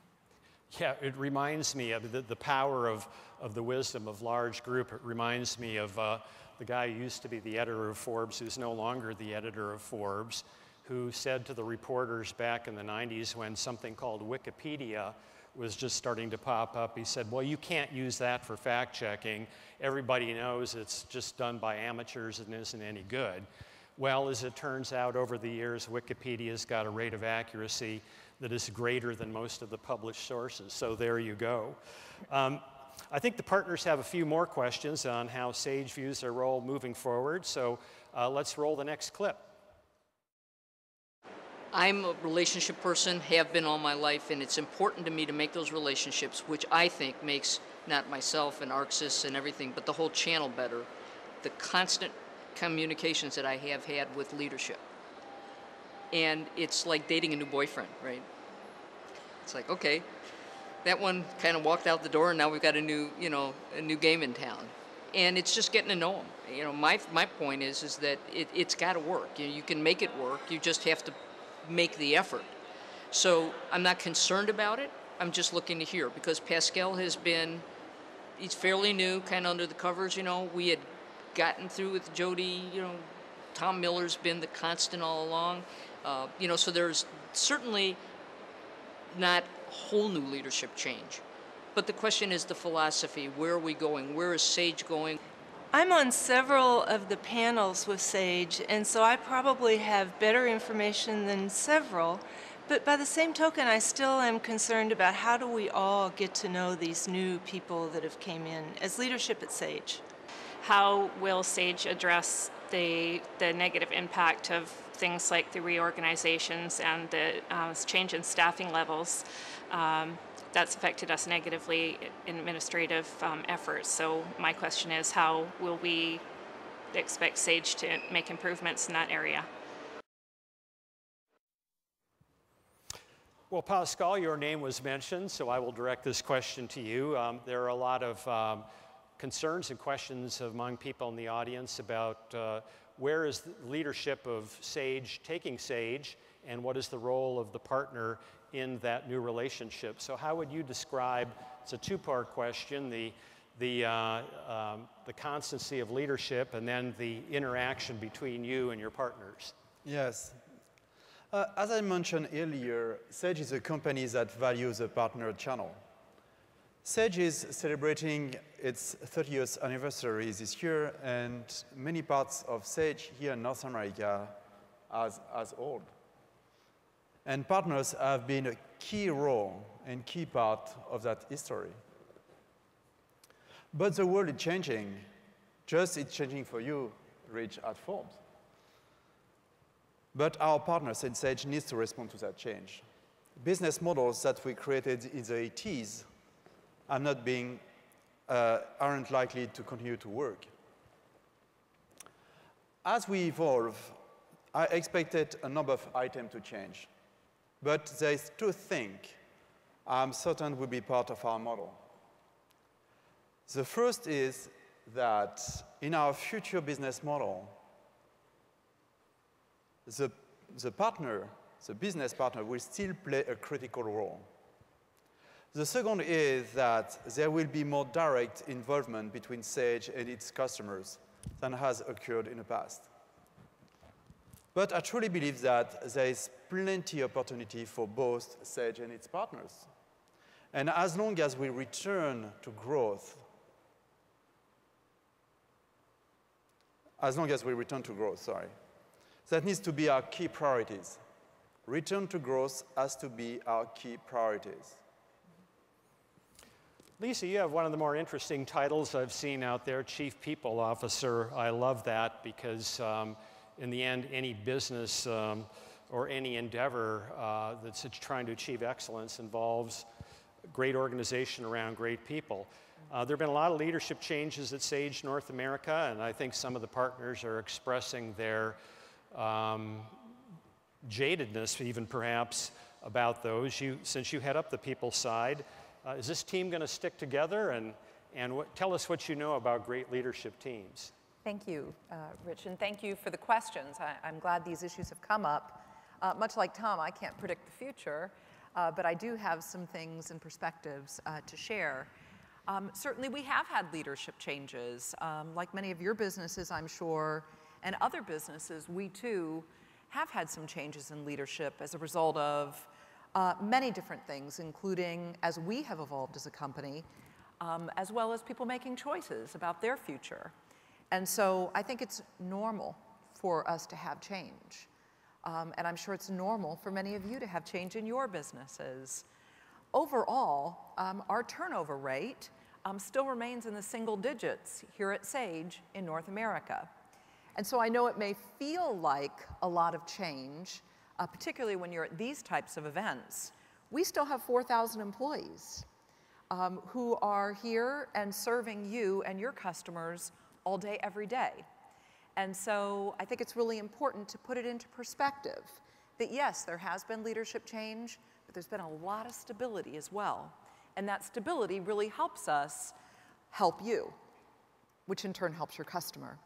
Yeah, it reminds me of the power of the wisdom of large group. It reminds me of the guy who used to be the editor of Forbes, who's no longer the editor of Forbes, who said to the reporters back in the 90s when something called Wikipedia was just starting to pop up, he said, well, you can't use that for fact checking. Everybody knows it's just done by amateurs and isn't any good. Well, as it turns out, over the years, Wikipedia's got a rate of accuracy that is greater than most of the published sources. So there you go. I think the partners have a few more questions on how Sage views their role moving forward. So let's roll the next clip. I'm a relationship person, have been all my life, and it's important to me to make those relationships, which I think makes not myself and Arxis and everything, but the whole channel better. The constant communications that I have had with leadership. And it's like dating a new boyfriend, right? It's like, okay, that one kind of walked out the door and now we've got a new, a new game in town. And it's just getting to know them. You know, my point is that it's got to work. You can make it work, you just have to make the effort. So I'm not concerned about it, I'm just looking to hear, because Pascal has been, he's fairly new, kind of under the covers, we had gotten through with Jody, Tom Miller's been the constant all along, so there's certainly not whole new leadership change. But the question is the philosophy, where are we going, where is Sage going? I'm on several of the panels with Sage, and so I probably have better information than several, but by the same token, I still am concerned about how do we all get to know these new people that have came in as leadership at Sage. How will Sage address the negative impact of things like the reorganizations and the change in staffing levels? That's affected us negatively in administrative efforts. So my question is, how will we expect Sage to make improvements in that area? Well, Pascal, your name was mentioned, so I will direct this question to you. There are a lot of concerns and questions among people in the audience about where is the leadership of Sage taking Sage, and what is the role of the partner in that new relationship. So how would you describe, it's a two-part question, the constancy of leadership and then the interaction between you and your partners? Yes. As I mentioned earlier, Sage is a company that values a partner channel. Sage is celebrating its 30th anniversary this year, and many parts of Sage here in North America are as old. And partners have been a key role and key part of that history. But the world is changing. Just it's changing for you, Rich, at Forbes. But our partners in Sage needs to respond to that change. Business models that we created in the 80s aren't likely to continue to work. As we evolve, I expected a number of items to change. But there is two things I'm certain will be part of our model. The first is that in our future business model, the business partner will still play a critical role. The second is that there will be more direct involvement between Sage and its customers than has occurred in the past. But I truly believe that there is plenty of opportunity for both Sage and its partners. And as long as we return to growth, that needs to be our key priorities. Return to growth has to be our key priorities. Lisa, you have one of the more interesting titles I've seen out there, Chief People Officer. I love that because in the end, any business or any endeavor that's trying to achieve excellence involves great organization around great people. There have been a lot of leadership changes at Sage North America, and I think some of the partners are expressing their jadedness, even perhaps, about those. Since you head up the people side, is this team going to stick together? And tell us what you know about great leadership teams. Thank you, Rich, and thank you for the questions. I'm glad these issues have come up. Much like Tom, I can't predict the future, but I do have some things and perspectives to share. Certainly, we have had leadership changes. Like many of your businesses, I'm sure, and other businesses, we too have had some changes in leadership as a result of many different things, including as we have evolved as a company, as well as people making choices about their future. And so I think it's normal for us to have change. And I'm sure it's normal for many of you to have change in your businesses. Overall, our turnover rate still remains in the single digits here at Sage in North America. And so I know it may feel like a lot of change, particularly when you're at these types of events. We still have 4,000 employees who are here and serving you and your customers all day, every day. And so I think it's really important to put it into perspective that yes, there has been leadership change, but there's been a lot of stability as well. And that stability really helps us help you, which in turn helps your customer.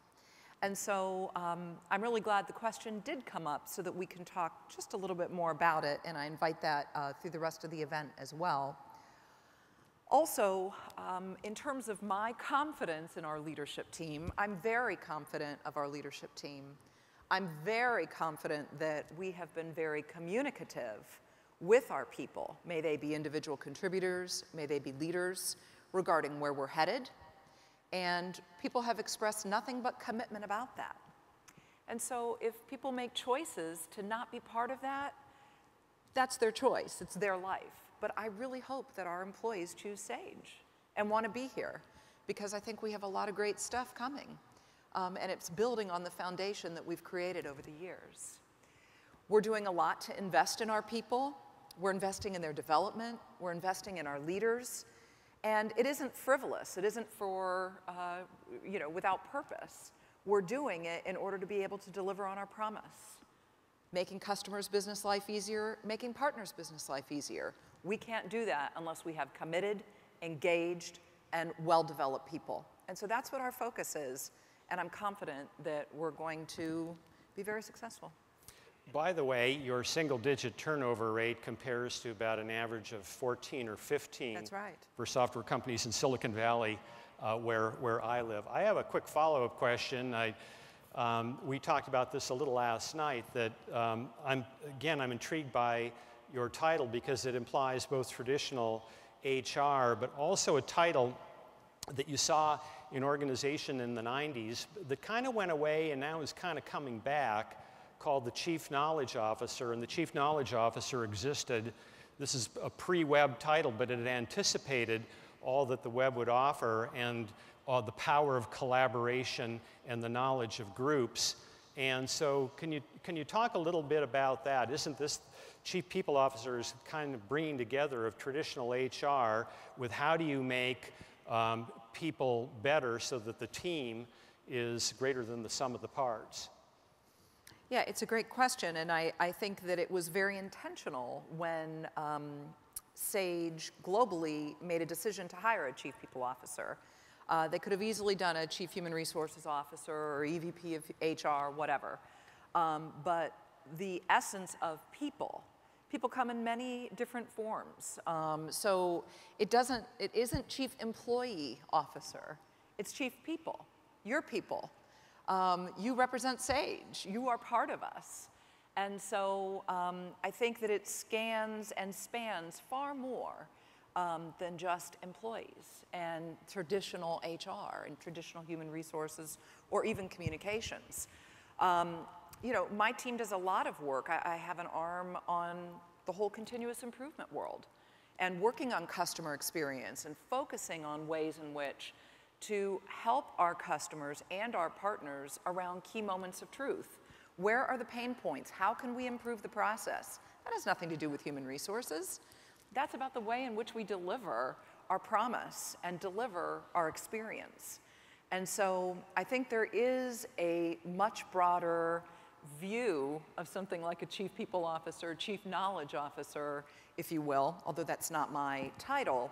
And so I'm really glad the question did come up so that we can talk just a little bit more about it, and I invite that through the rest of the event as well. Also, in terms of my confidence in our leadership team, I'm very confident of our leadership team. I'm very confident that we have been very communicative with our people, may they be individual contributors, may they be leaders, regarding where we're headed. And people have expressed nothing but commitment about that. And so if people make choices to not be part of that, that's their choice, it's their life. But I really hope that our employees choose Sage and want to be here, because I think we have a lot of great stuff coming. And it's building on the foundation that we've created over the years. We're doing a lot to invest in our people. We're investing in their development. We're investing in our leaders. And it isn't frivolous. It isn't for, without purpose. We're doing it in order to be able to deliver on our promise. Making customers' business life easier, making partners' business life easier. We can't do that unless we have committed, engaged, and well-developed people. And so that's what our focus is. And I'm confident that we're going to be very successful. By the way, your single-digit turnover rate compares to about an average of 14 or 15 That's right. for software companies in Silicon Valley, where I live. I have a quick follow-up question. We talked about this a little last night, that I'm intrigued by your title because it implies both traditional HR, but also a title that you saw in organization in the 90s that kind of went away and now is kind of coming back, called the Chief Knowledge Officer. And the Chief Knowledge Officer existed, this is a pre-web title, but it anticipated all that the web would offer and the power of collaboration and the knowledge of groups. And so can you talk a little bit about that? Isn't this Chief People Officer is kind of bringing together of traditional HR with how do you make people better so that the team is greater than the sum of the parts? Yeah, it's a great question, and I think that it was very intentional when Sage globally made a decision to hire a Chief People Officer. They could have easily done a Chief Human Resources Officer or EVP of HR, whatever. But the essence of people come in many different forms. So it isn't Chief Employee Officer, it's Chief People, your people. You represent Sage, you are part of us. And so I think that it scans and spans far more than just employees and traditional HR and traditional human resources or even communications. My team does a lot of work. I have an arm on the whole continuous improvement world and working on customer experience and focusing on ways in which to help our customers and our partners around key moments of truth. Where are the pain points? How can we improve the process? That has nothing to do with human resources. That's about the way in which we deliver our promise and deliver our experience. And so I think there is a much broader view of something like a Chief People Officer, Chief Knowledge Officer, if you will, although that's not my title.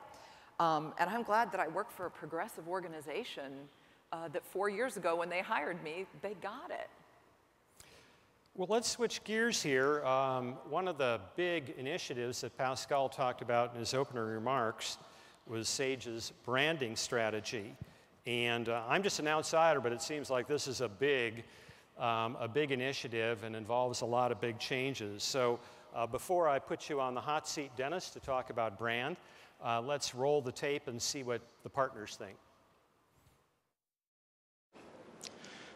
And I'm glad that I work for a progressive organization that 4 years ago when they hired me, they got it. Well, let's switch gears here. One of the big initiatives that Pascal talked about in his opening remarks was Sage's branding strategy. And I'm just an outsider, but it seems like this is a big initiative and involves a lot of big changes. So before I put you on the hot seat, Dennis, to talk about brand, let's roll the tape and see what the partners think.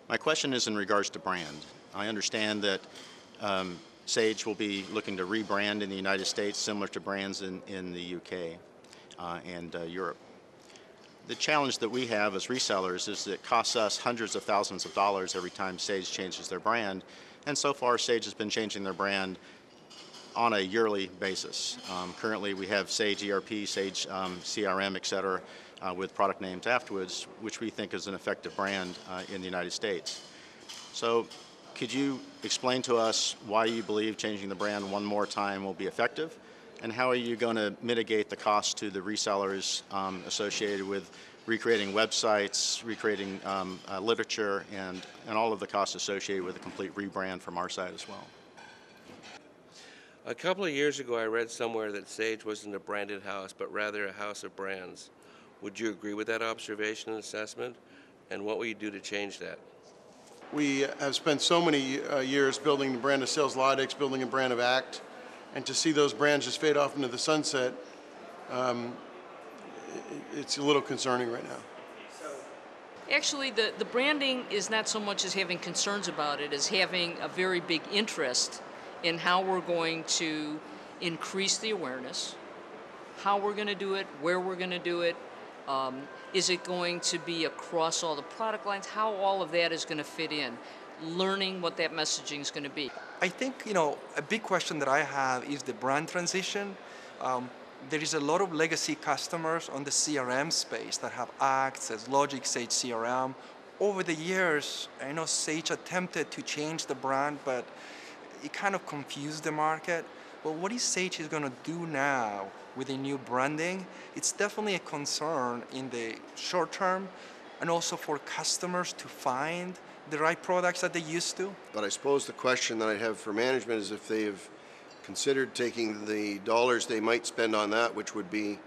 My question is in regards to brand. I understand that Sage will be looking to rebrand in the United States, similar to brands in the UK and Europe. The challenge that we have as resellers is that it costs us hundreds of thousands of dollars every time Sage changes their brand, and so far Sage has been changing their brand on a yearly basis. Currently we have Sage ERP, Sage CRM, et cetera, with product names afterwards, which we think is an effective brand in the United States. So could you explain to us why you believe changing the brand one more time will be effective? And how are you going to mitigate the cost to the resellers associated with recreating websites, recreating literature, and all of the costs associated with a complete rebrand from our side as well? A couple of years ago, I read somewhere that Sage wasn't a branded house, but rather a house of brands. Would you agree with that observation and assessment? And what will you do to change that? We have spent so many years building the brand of Saleslogics, building a brand of ACT, and to see those brands just fade off into the sunset, it's a little concerning right now. Actually, the branding is not so much as having concerns about it as having a very big interest in how we're going to increase the awareness, how we're going to do it, where we're going to do it. Is it going to be across all the product lines? How all of that is going to fit in, learning what that messaging is going to be. I think, a big question that I have is the brand transition. There is a lot of legacy customers on the CRM space that have ACT, Saleslogic, Sage CRM. Over the years, I know Sage attempted to change the brand, but it kind of confused the market. Well, what is Sage going to do now with the new branding? It's definitely a concern in the short term, and also for customers to find the right products that they used to. But I suppose the question that I have for management is if they have considered taking the dollars they might spend on that, which would be,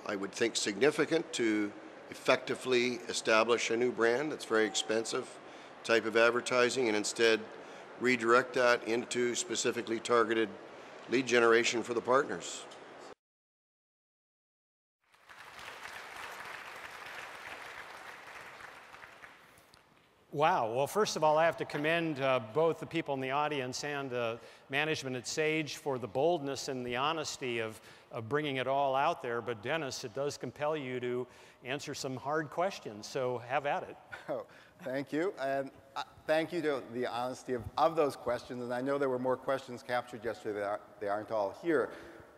I would think, significant to effectively establish a new brand that's very expensive type of advertising, and instead redirect that into specifically targeted lead generation for the partners. Wow. Well, first of all, I have to commend both the people in the audience and management at Sage for the boldness and the honesty of bringing it all out there. But Dennis, it does compel you to answer some hard questions, so have at it. Oh, thank you. And thank you to the honesty of those questions. And I know there were more questions captured yesterday that they aren't all here.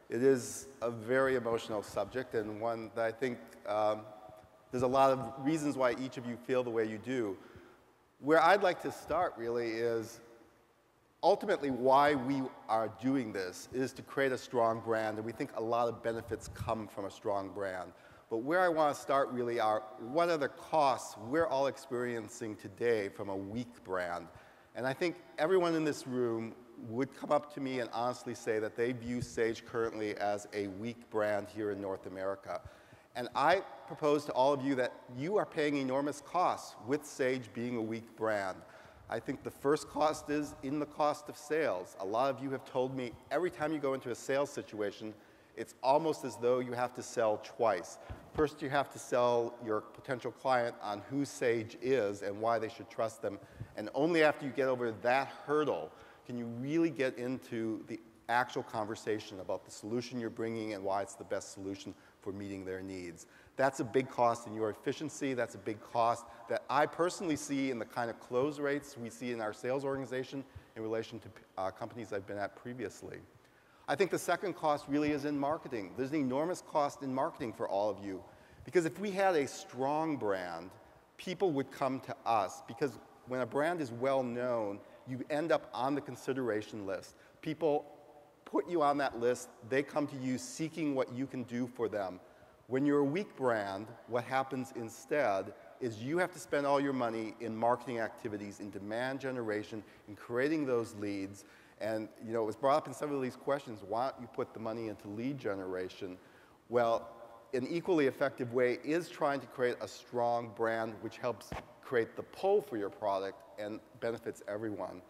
It is a very emotional subject, and one that I think there's a lot of reasons why each of you feel the way you do. Where I'd like to start really is ultimately why we are doing this is to create a strong brand, and we think a lot of benefits come from a strong brand. But where I want to start really are what are the costs we're all experiencing today from a weak brand. And I think everyone in this room would come up to me and honestly say that they view Sage currently as a weak brand here in North America. And I propose to all of you that you are paying enormous costs with Sage being a weak brand. I think the first cost is in the cost of sales. A lot of you have told me every time you go into a sales situation, it's almost as though you have to sell twice. First, you have to sell your potential client on who Sage is and why they should trust them. And only after you get over that hurdle can you really get into the actual conversation about the solution you're bringing and why it's the best solution for meeting their needs. That's a big cost in your efficiency. That's a big cost that I personally see in the kind of close rates we see in our sales organization in relation to companies I've been at previously. I think the second cost really is in marketing. There's an enormous cost in marketing for all of you, because if we had a strong brand, people would come to us, because when a brand is well known, you end up on the consideration list. People put you on that list, they come to you seeking what you can do for them. When you're a weak brand, what happens instead is you have to spend all your money in marketing activities, in demand generation, in creating those leads. And it was brought up in some of these questions, why don't you put the money into lead generation? Well, an equally effective way is trying to create a strong brand which helps create the pull for your product and benefits everyone.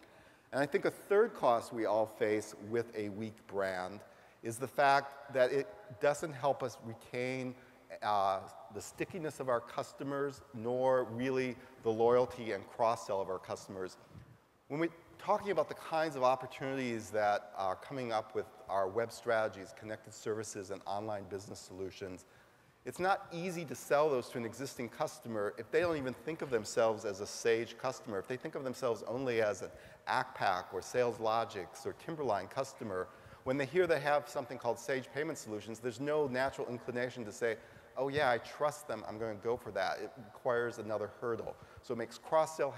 And I think a third cost we all face with a weak brand is the fact that it doesn't help us retain the stickiness of our customers, nor really the loyalty and cross-sell of our customers. When we talking about the kinds of opportunities that are coming up with our web strategies, connected services, and online business solutions, it's not easy to sell those to an existing customer if they don't even think of themselves as a Sage customer. If they think of themselves only as an ACPAC or Sales Logics or Timberline customer, when they hear they have something called Sage Payment Solutions, there's no natural inclination to say, oh yeah, I trust them, I'm going to go for that. It requires another hurdle. So it makes cross-sell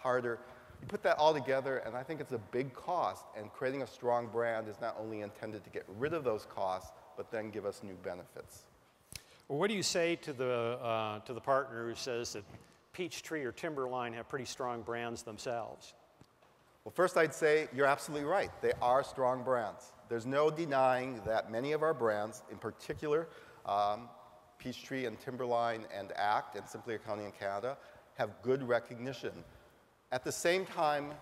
harder. You put that all together, and I think it's a big cost, and creating a strong brand is not only intended to get rid of those costs, but then give us new benefits. Well, what do you say to the partner who says that Peachtree or Timberline have pretty strong brands themselves? Well, first I'd say you're absolutely right. They are strong brands. There's no denying that many of our brands, in particular Peachtree and Timberline and ACT and Simply Accounting in Canada, have good recognition. At the same time,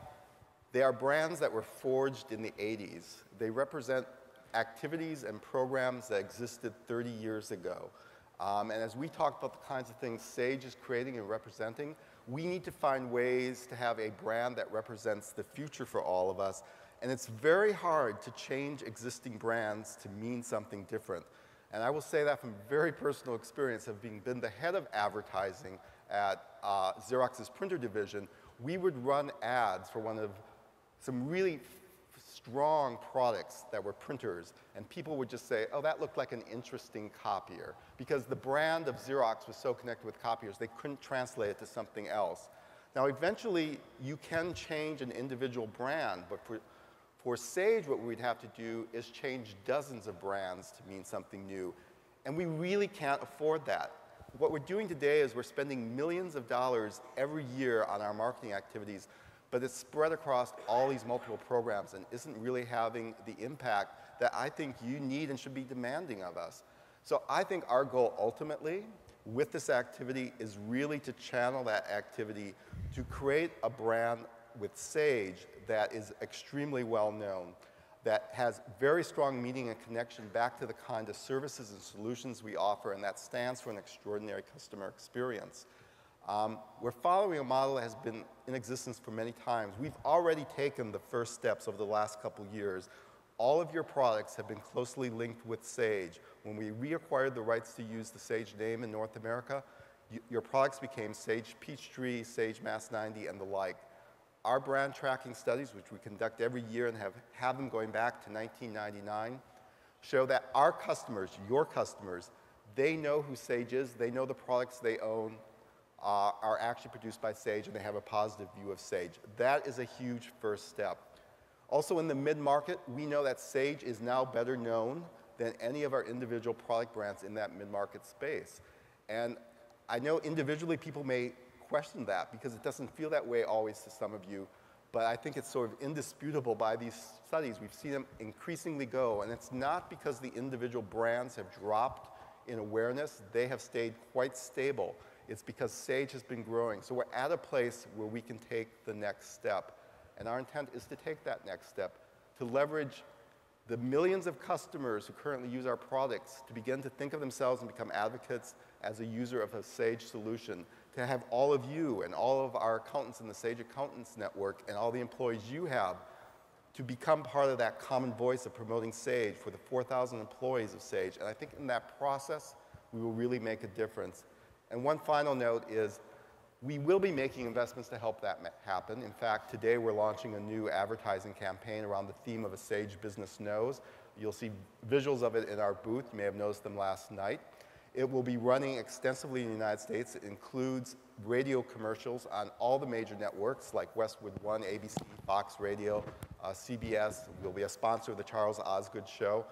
they are brands that were forged in the 80s. They represent activities and programs that existed 30 years ago. And as we talk about the kinds of things Sage is creating and representing, we need to find ways to have a brand that represents the future for all of us. And it's very hard to change existing brands to mean something different. And I will say that from very personal experience of being been the head of advertising at Xerox's printer division. We would run ads for some really strong products that were printers, and people would just say, oh, that looked like an interesting copier, because the brand of Xerox was so connected with copiers, they couldn't translate it to something else. Now, eventually, you can change an individual brand, but for Sage, what we'd have to do is change dozens of brands to mean something new, and we really can't afford that. What we're doing today is we're spending millions of dollars every year on our marketing activities, but it's spread across all these multiple programs and isn't really having the impact that I think you need and should be demanding of us. So I think our goal ultimately with this activity is really to channel that activity to create a brand with Sage that is extremely well known, that has very strong meaning and connection back to the kind of services and solutions we offer, and that stands for an extraordinary customer experience. We're following a model that has been in existence for many times. We've already taken the first steps over the last couple years. All of your products have been closely linked with Sage. When we reacquired the rights to use the Sage name in North America, your products became Sage Peachtree, Sage Mass 90, and the like. Our brand tracking studies, which we conduct every year and have them going back to 1999, show that our customers, your customers, they know who Sage is, they know the products they own are actually produced by Sage, and they have a positive view of Sage. That is a huge first step. Also in the mid-market, we know that Sage is now better known than any of our individual product brands in that mid-market space. And I know individually people may question that because it doesn't feel that way always to some of you, but I think it's sort of indisputable by these studies. We've seen them increasingly go, and it's not because the individual brands have dropped in awareness. They have stayed quite stable. It's because Sage has been growing. So we're at a place where we can take the next step, and our intent is to take that next step, to leverage the millions of customers who currently use our products to begin to think of themselves and become advocates as a user of a Sage solution, to have all of you and all of our accountants in the Sage Accountants Network and all the employees you have to become part of that common voice of promoting Sage for the 4,000 employees of Sage. And I think in that process, we will really make a difference. And one final note is we will be making investments to help that happen. In fact, today we're launching a new advertising campaign around the theme of A Sage Business Knows. You'll see visuals of it in our booth. You may have noticed them last night. It will be running extensively in the United States. It includes radio commercials on all the major networks like Westwood One, ABC, Fox Radio, CBS. We'll be a sponsor of the Charles Osgood Show.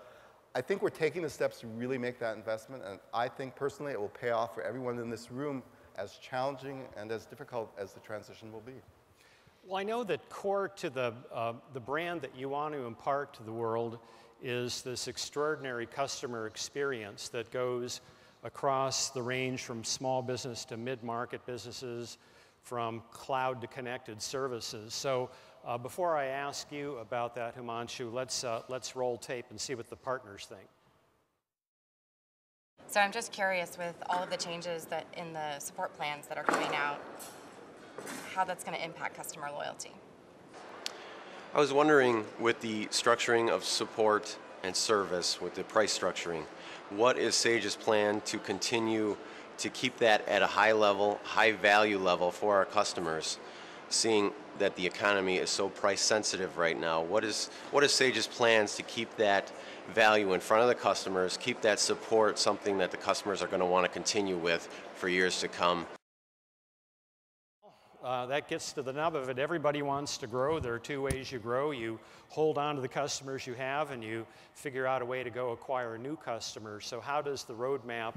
I think we're taking the steps to really make that investment, and I think personally it will pay off for everyone in this room, as challenging and as difficult as the transition will be. Well, I know that core to the brand that you want to impart to the world is this extraordinary customer experience that goes across the range from small business to mid-market businesses, from cloud to connected services. So before I ask you about that, Himanshu, let's roll tape and see what the partners think. So I'm just curious, with all of the changes that in the support plans that are coming out, how that's going to impact customer loyalty. I was wondering, with the structuring of support and service, with the price structuring, what is Sage's plan to continue to keep that at a high level, high value level for our customers, seeing that the economy is so price sensitive right now? What is Sage's plans to keep that value in front of the customers, keep that support something that the customers are going to want to continue with for years to come? That gets to the nub of it. Everybody wants to grow. There are two ways you grow. You hold on to the customers you have, and you figure out a way to go acquire new customers. So how does the roadmap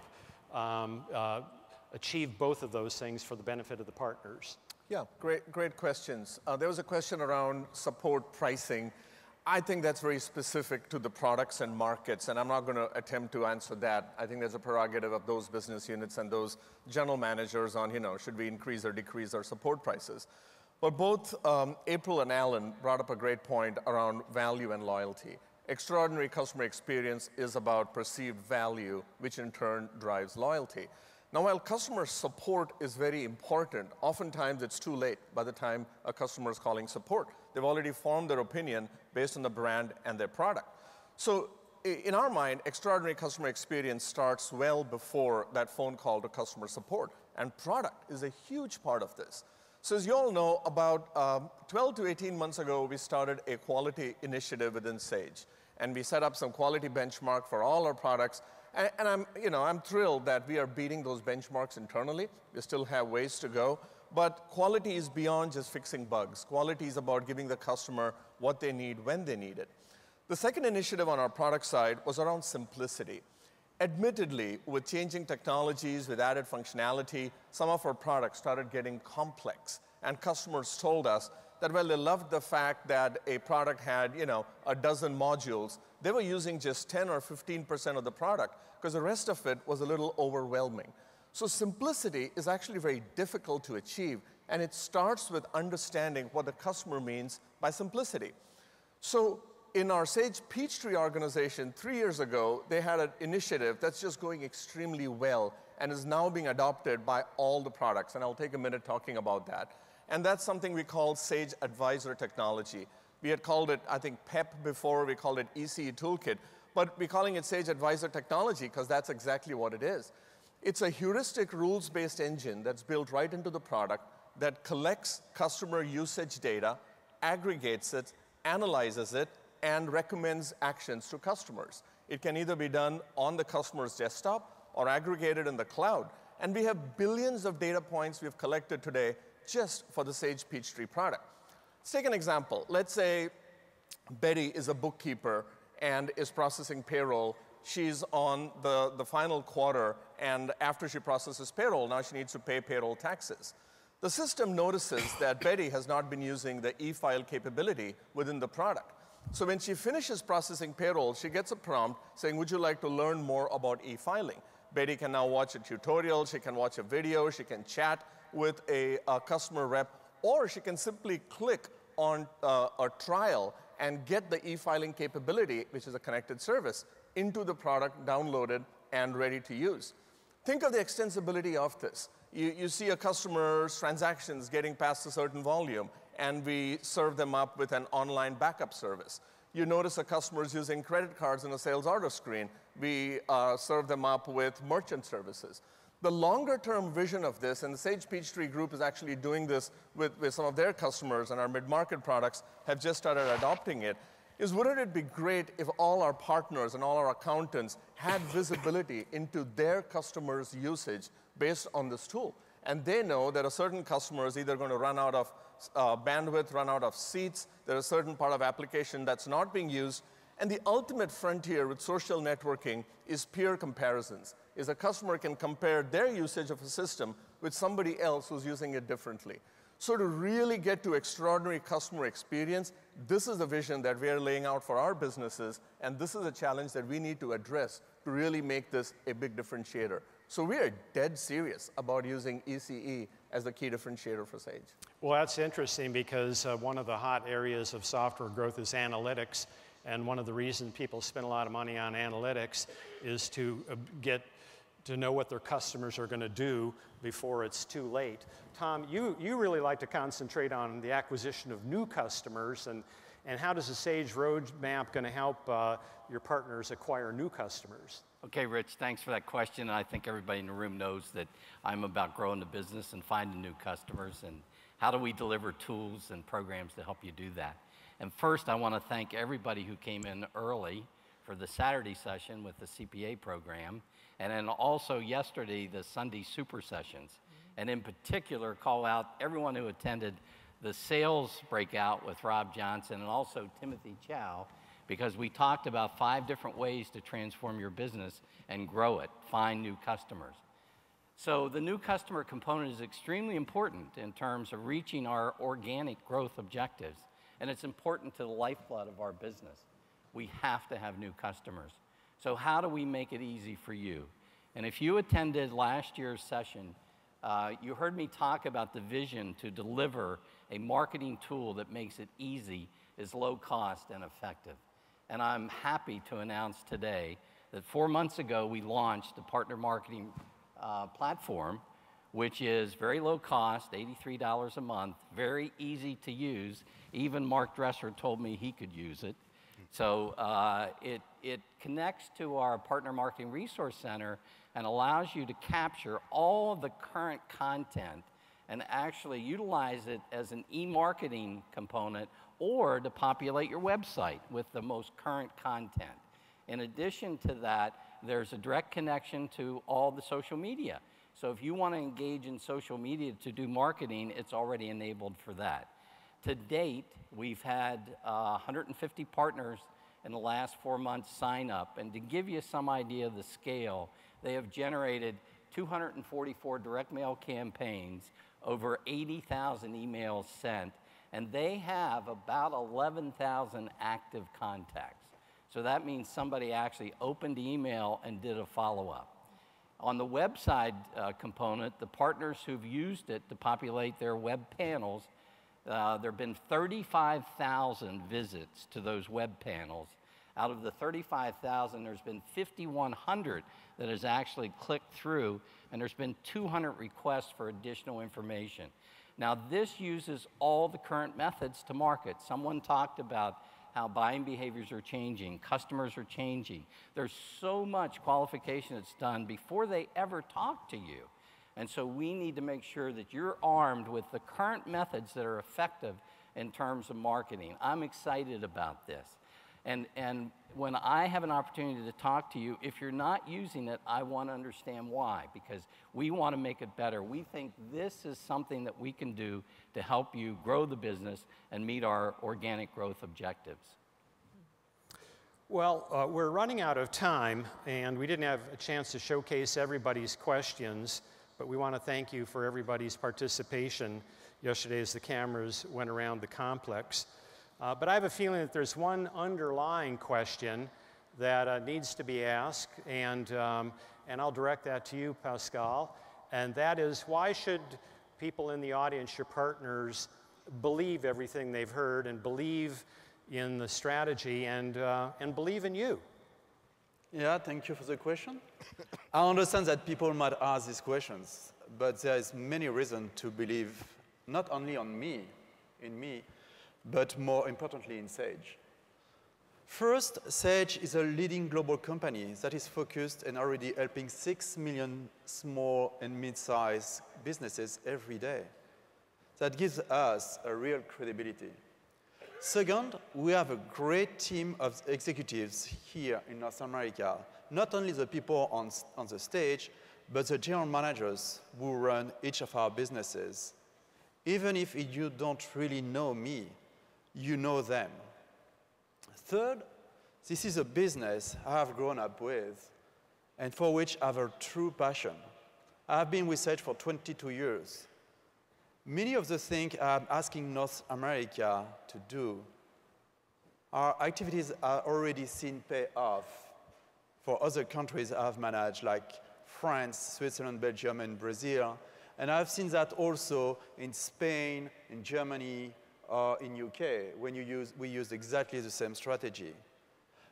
achieve both of those things for the benefit of the partners? Yeah, great questions. There was a question around support pricing. I think that's very specific to the products and markets, and I'm not going to attempt to answer that. I think there's a prerogative of those business units and those general managers on, should we increase or decrease our support prices. But both April and Alan brought up a great point around value and loyalty. Extraordinary customer experience is about perceived value, which in turn drives loyalty. Now, while customer support is very important, oftentimes it's too late by the time a customer is calling support. They've already formed their opinion based on the brand and their product. So in our mind, extraordinary customer experience starts well before that phone call to customer support, and product is a huge part of this. So as you all know, about 12 to 18 months ago, we started a quality initiative within Sage, and we set up some quality benchmark for all our products. And I'm thrilled that we are beating those benchmarks internally. We still have ways to go. But quality is beyond just fixing bugs. Quality is about giving the customer what they need when they need it. The second initiative on our product side was around simplicity. Admittedly, with changing technologies, with added functionality, some of our products started getting complex. And customers told us that, well, they loved the fact that a product had, a dozen modules. They were using just 10 or 15% of the product because the rest of it was a little overwhelming. So simplicity is actually very difficult to achieve, and it starts with understanding what the customer means by simplicity. So in our Sage Peachtree organization 3 years ago, they had an initiative that's just going extremely well and is now being adopted by all the products, and I'll take a minute talking about that. And that's something we call Sage Advisor Technology. We had called it, I think, PEP before. We called it ECE Toolkit. But we're calling it Sage Advisor Technology because that's exactly what it is. It's a heuristic rules-based engine that's built right into the product that collects customer usage data, aggregates it, analyzes it, and recommends actions to customers. It can either be done on the customer's desktop or aggregated in the cloud. And we have billions of data points we've collected today just for the Sage Peachtree product. Let's take an example. Let's say Betty is a bookkeeper and is processing payroll. She's on the final quarter, and after she processes payroll, now she needs to pay payroll taxes. The system notices that Betty has not been using the e-file capability within the product. So when she finishes processing payroll, she gets a prompt saying, would you like to learn more about e-filing? Betty can now watch a tutorial, she can watch a video, she can chat with a customer rep, or she can simply click on a trial and get the e-filing capability, which is a connected service, into the product, downloaded, and ready to use. Think of the extensibility of this. You see a customer's transactions getting past a certain volume, and we serve them up with an online backup service. You notice a customer is using credit cards in a sales order screen. We serve them up with merchant services. The longer-term vision of this, and the Sage Peachtree Group is actually doing this with some of their customers, and our mid-market products have just started adopting it, is wouldn't it be great if all our partners and all our accountants had visibility into their customers' usage based on this tool? And they know that a certain customer is either going to run out of bandwidth, run out of seats, there's a certain part of application that's not being used. And the ultimate frontier with social networking is peer comparisons, is a customer can compare their usage of a system with somebody else who's using it differently. So to really get to extraordinary customer experience, this is the vision that we are laying out for our businesses, and this is a challenge that we need to address to really make this a big differentiator. So we are dead serious about using ECE as the key differentiator for Sage. Well, that's interesting because one of the hot areas of software growth is analytics, and one of the reasons people spend a lot of money on analytics is to get to know what their customers are going to do before it's too late. Tom, you really like to concentrate on the acquisition of new customers, And how does the Sage roadmap going to help your partners acquire new customers? Okay, Rich, thanks for that question. And I think everybody in the room knows that I'm about growing the business and finding new customers. And how do we deliver tools and programs to help you do that? And first, I want to thank everybody who came in early for the Saturday session with the CPA program, and then also yesterday, the Sunday super sessions. And in particular, call out everyone who attended the sales breakout with Rob Johnson and also Timothy Chow, because we talked about 5 different ways to transform your business and grow it, find new customers. So the new customer component is extremely important in terms of reaching our organic growth objectives, and it's important to the lifeblood of our business. We have to have new customers. So how do we make it easy for you? And if you attended last year's session, you heard me talk about the vision to deliver a marketing tool that makes it easy, is low cost, and effective. And I'm happy to announce today that 4 months ago, we launched a partner marketing platform, which is very low cost, $83 a month, very easy to use. Even Mark Dresser told me he could use it. So it connects to our Partner Marketing Resource Center and allows you to capture all of the current content and actually utilize it as an e-marketing component or to populate your website with the most current content. In addition to that, there's a direct connection to all the social media. So if you want to engage in social media to do marketing, it's already enabled for that. To date, we've had 150 partners in the last 4 months sign up. And to give you some idea of the scale, they have generated 244 direct mail campaigns, over 80,000 emails sent, and they have about 11,000 active contacts. So that means somebody actually opened the email and did a follow-up. On the website component, the partners who've used it to populate their web panels, there have been 35,000 visits to those web panels. Out of the 35,000, there's been 5,100 that has actually clicked through, and there's been 200 requests for additional information. Now, this uses all the current methods to market. Someone talked about how buying behaviors are changing, customers are changing. There's so much qualification that's done before they ever talk to you. And so we need to make sure that you're armed with the current methods that are effective in terms of marketing. I'm excited about this. And when I have an opportunity to talk to you, if you're not using it, I want to understand why, because we want to make it better. We think this is something that we can do to help you grow the business and meet our organic growth objectives. Well, we're running out of time, and we didn't have a chance to showcase everybody's questions, but we want to thank you for everybody's participation yesterday as the cameras went around the complex. But I have a feeling that there's one underlying question that needs to be asked, and I'll direct that to you, Pascal, and that is, why should people in the audience, your partners, believe everything they've heard and believe in the strategy and believe in you? Yeah, thank you for the question. I understand that people might ask these questions, but there is many reasons to believe not only in me, but more importantly in Sage. First, Sage is a leading global company that is focused and already helping 6 million small and mid-sized businesses every day. That gives us a real credibility. Second, we have a great team of executives here in North America, not only the people on the stage, but the general managers who run each of our businesses. Even if you don't really know me, you know them. Third, this is a business I have grown up with and for which I have a true passion. I have been with Sage for 22 years. Many of the things I'm asking North America to do are activities I've already seen pay off for other countries I've managed, like France, Switzerland, Belgium, and Brazil. And I've seen that also in Spain, in Germany, or in UK, when we use exactly the same strategy.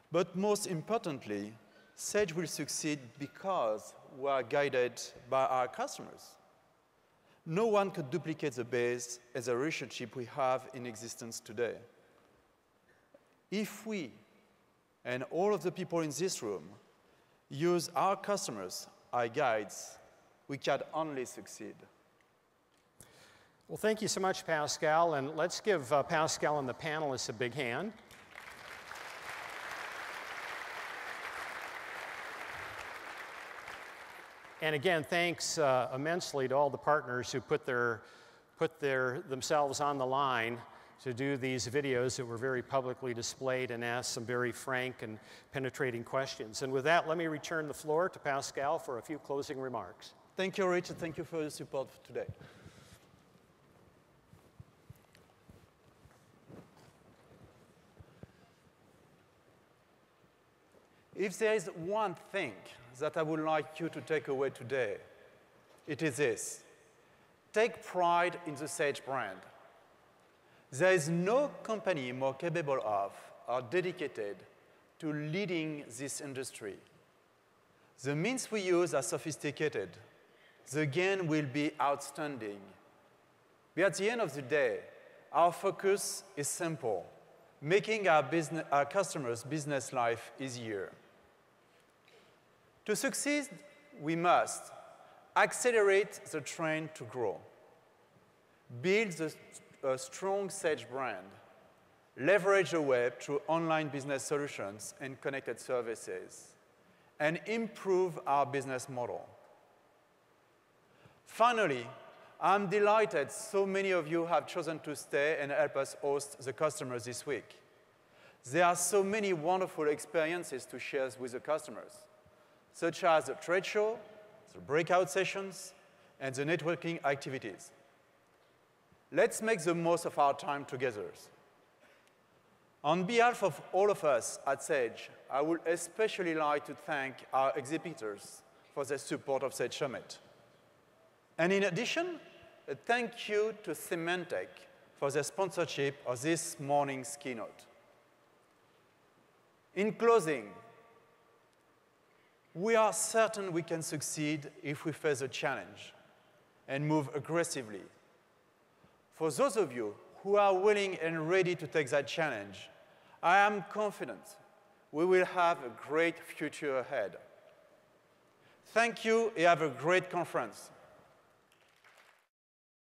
But most importantly, Sage will succeed because we are guided by our customers. No one could duplicate the base and the relationship we have in existence today. If we, and all of the people in this room, use our customers, our guides, we can only succeed. Well, thank you so much, Pascal, and let's give Pascal and the panelists a big hand. And again, thanks immensely to all the partners who put themselves on the line to do these videos that were very publicly displayed and asked some very frank and penetrating questions. And with that, let me return the floor to Pascal for a few closing remarks. Thank you, Rich, and thank you for your support today. If there is one thing that I would like you to take away today, it is this. Take pride in the Sage brand. There is no company more capable of or dedicated to leading this industry. The means we use are sophisticated. The gain will be outstanding. But at the end of the day, our focus is simple, making our customers' business life easier. To succeed, we must accelerate the trend to grow, build a strong Sage brand, leverage the web through online business solutions and connected services, and improve our business model. Finally, I'm delighted so many of you have chosen to stay and help us host the customers this week. There are so many wonderful experiences to share with the customers, such as the trade show, the breakout sessions, and the networking activities. Let's make the most of our time together. On behalf of all of us at Sage, I would especially like to thank our exhibitors for their support of Sage Summit. And in addition, a thank you to Symantec for their sponsorship of this morning's keynote. In closing, we are certain we can succeed if we face a challenge and move aggressively. For those of you who are willing and ready to take that challenge, I am confident we will have a great future ahead. Thank you and have a great conference.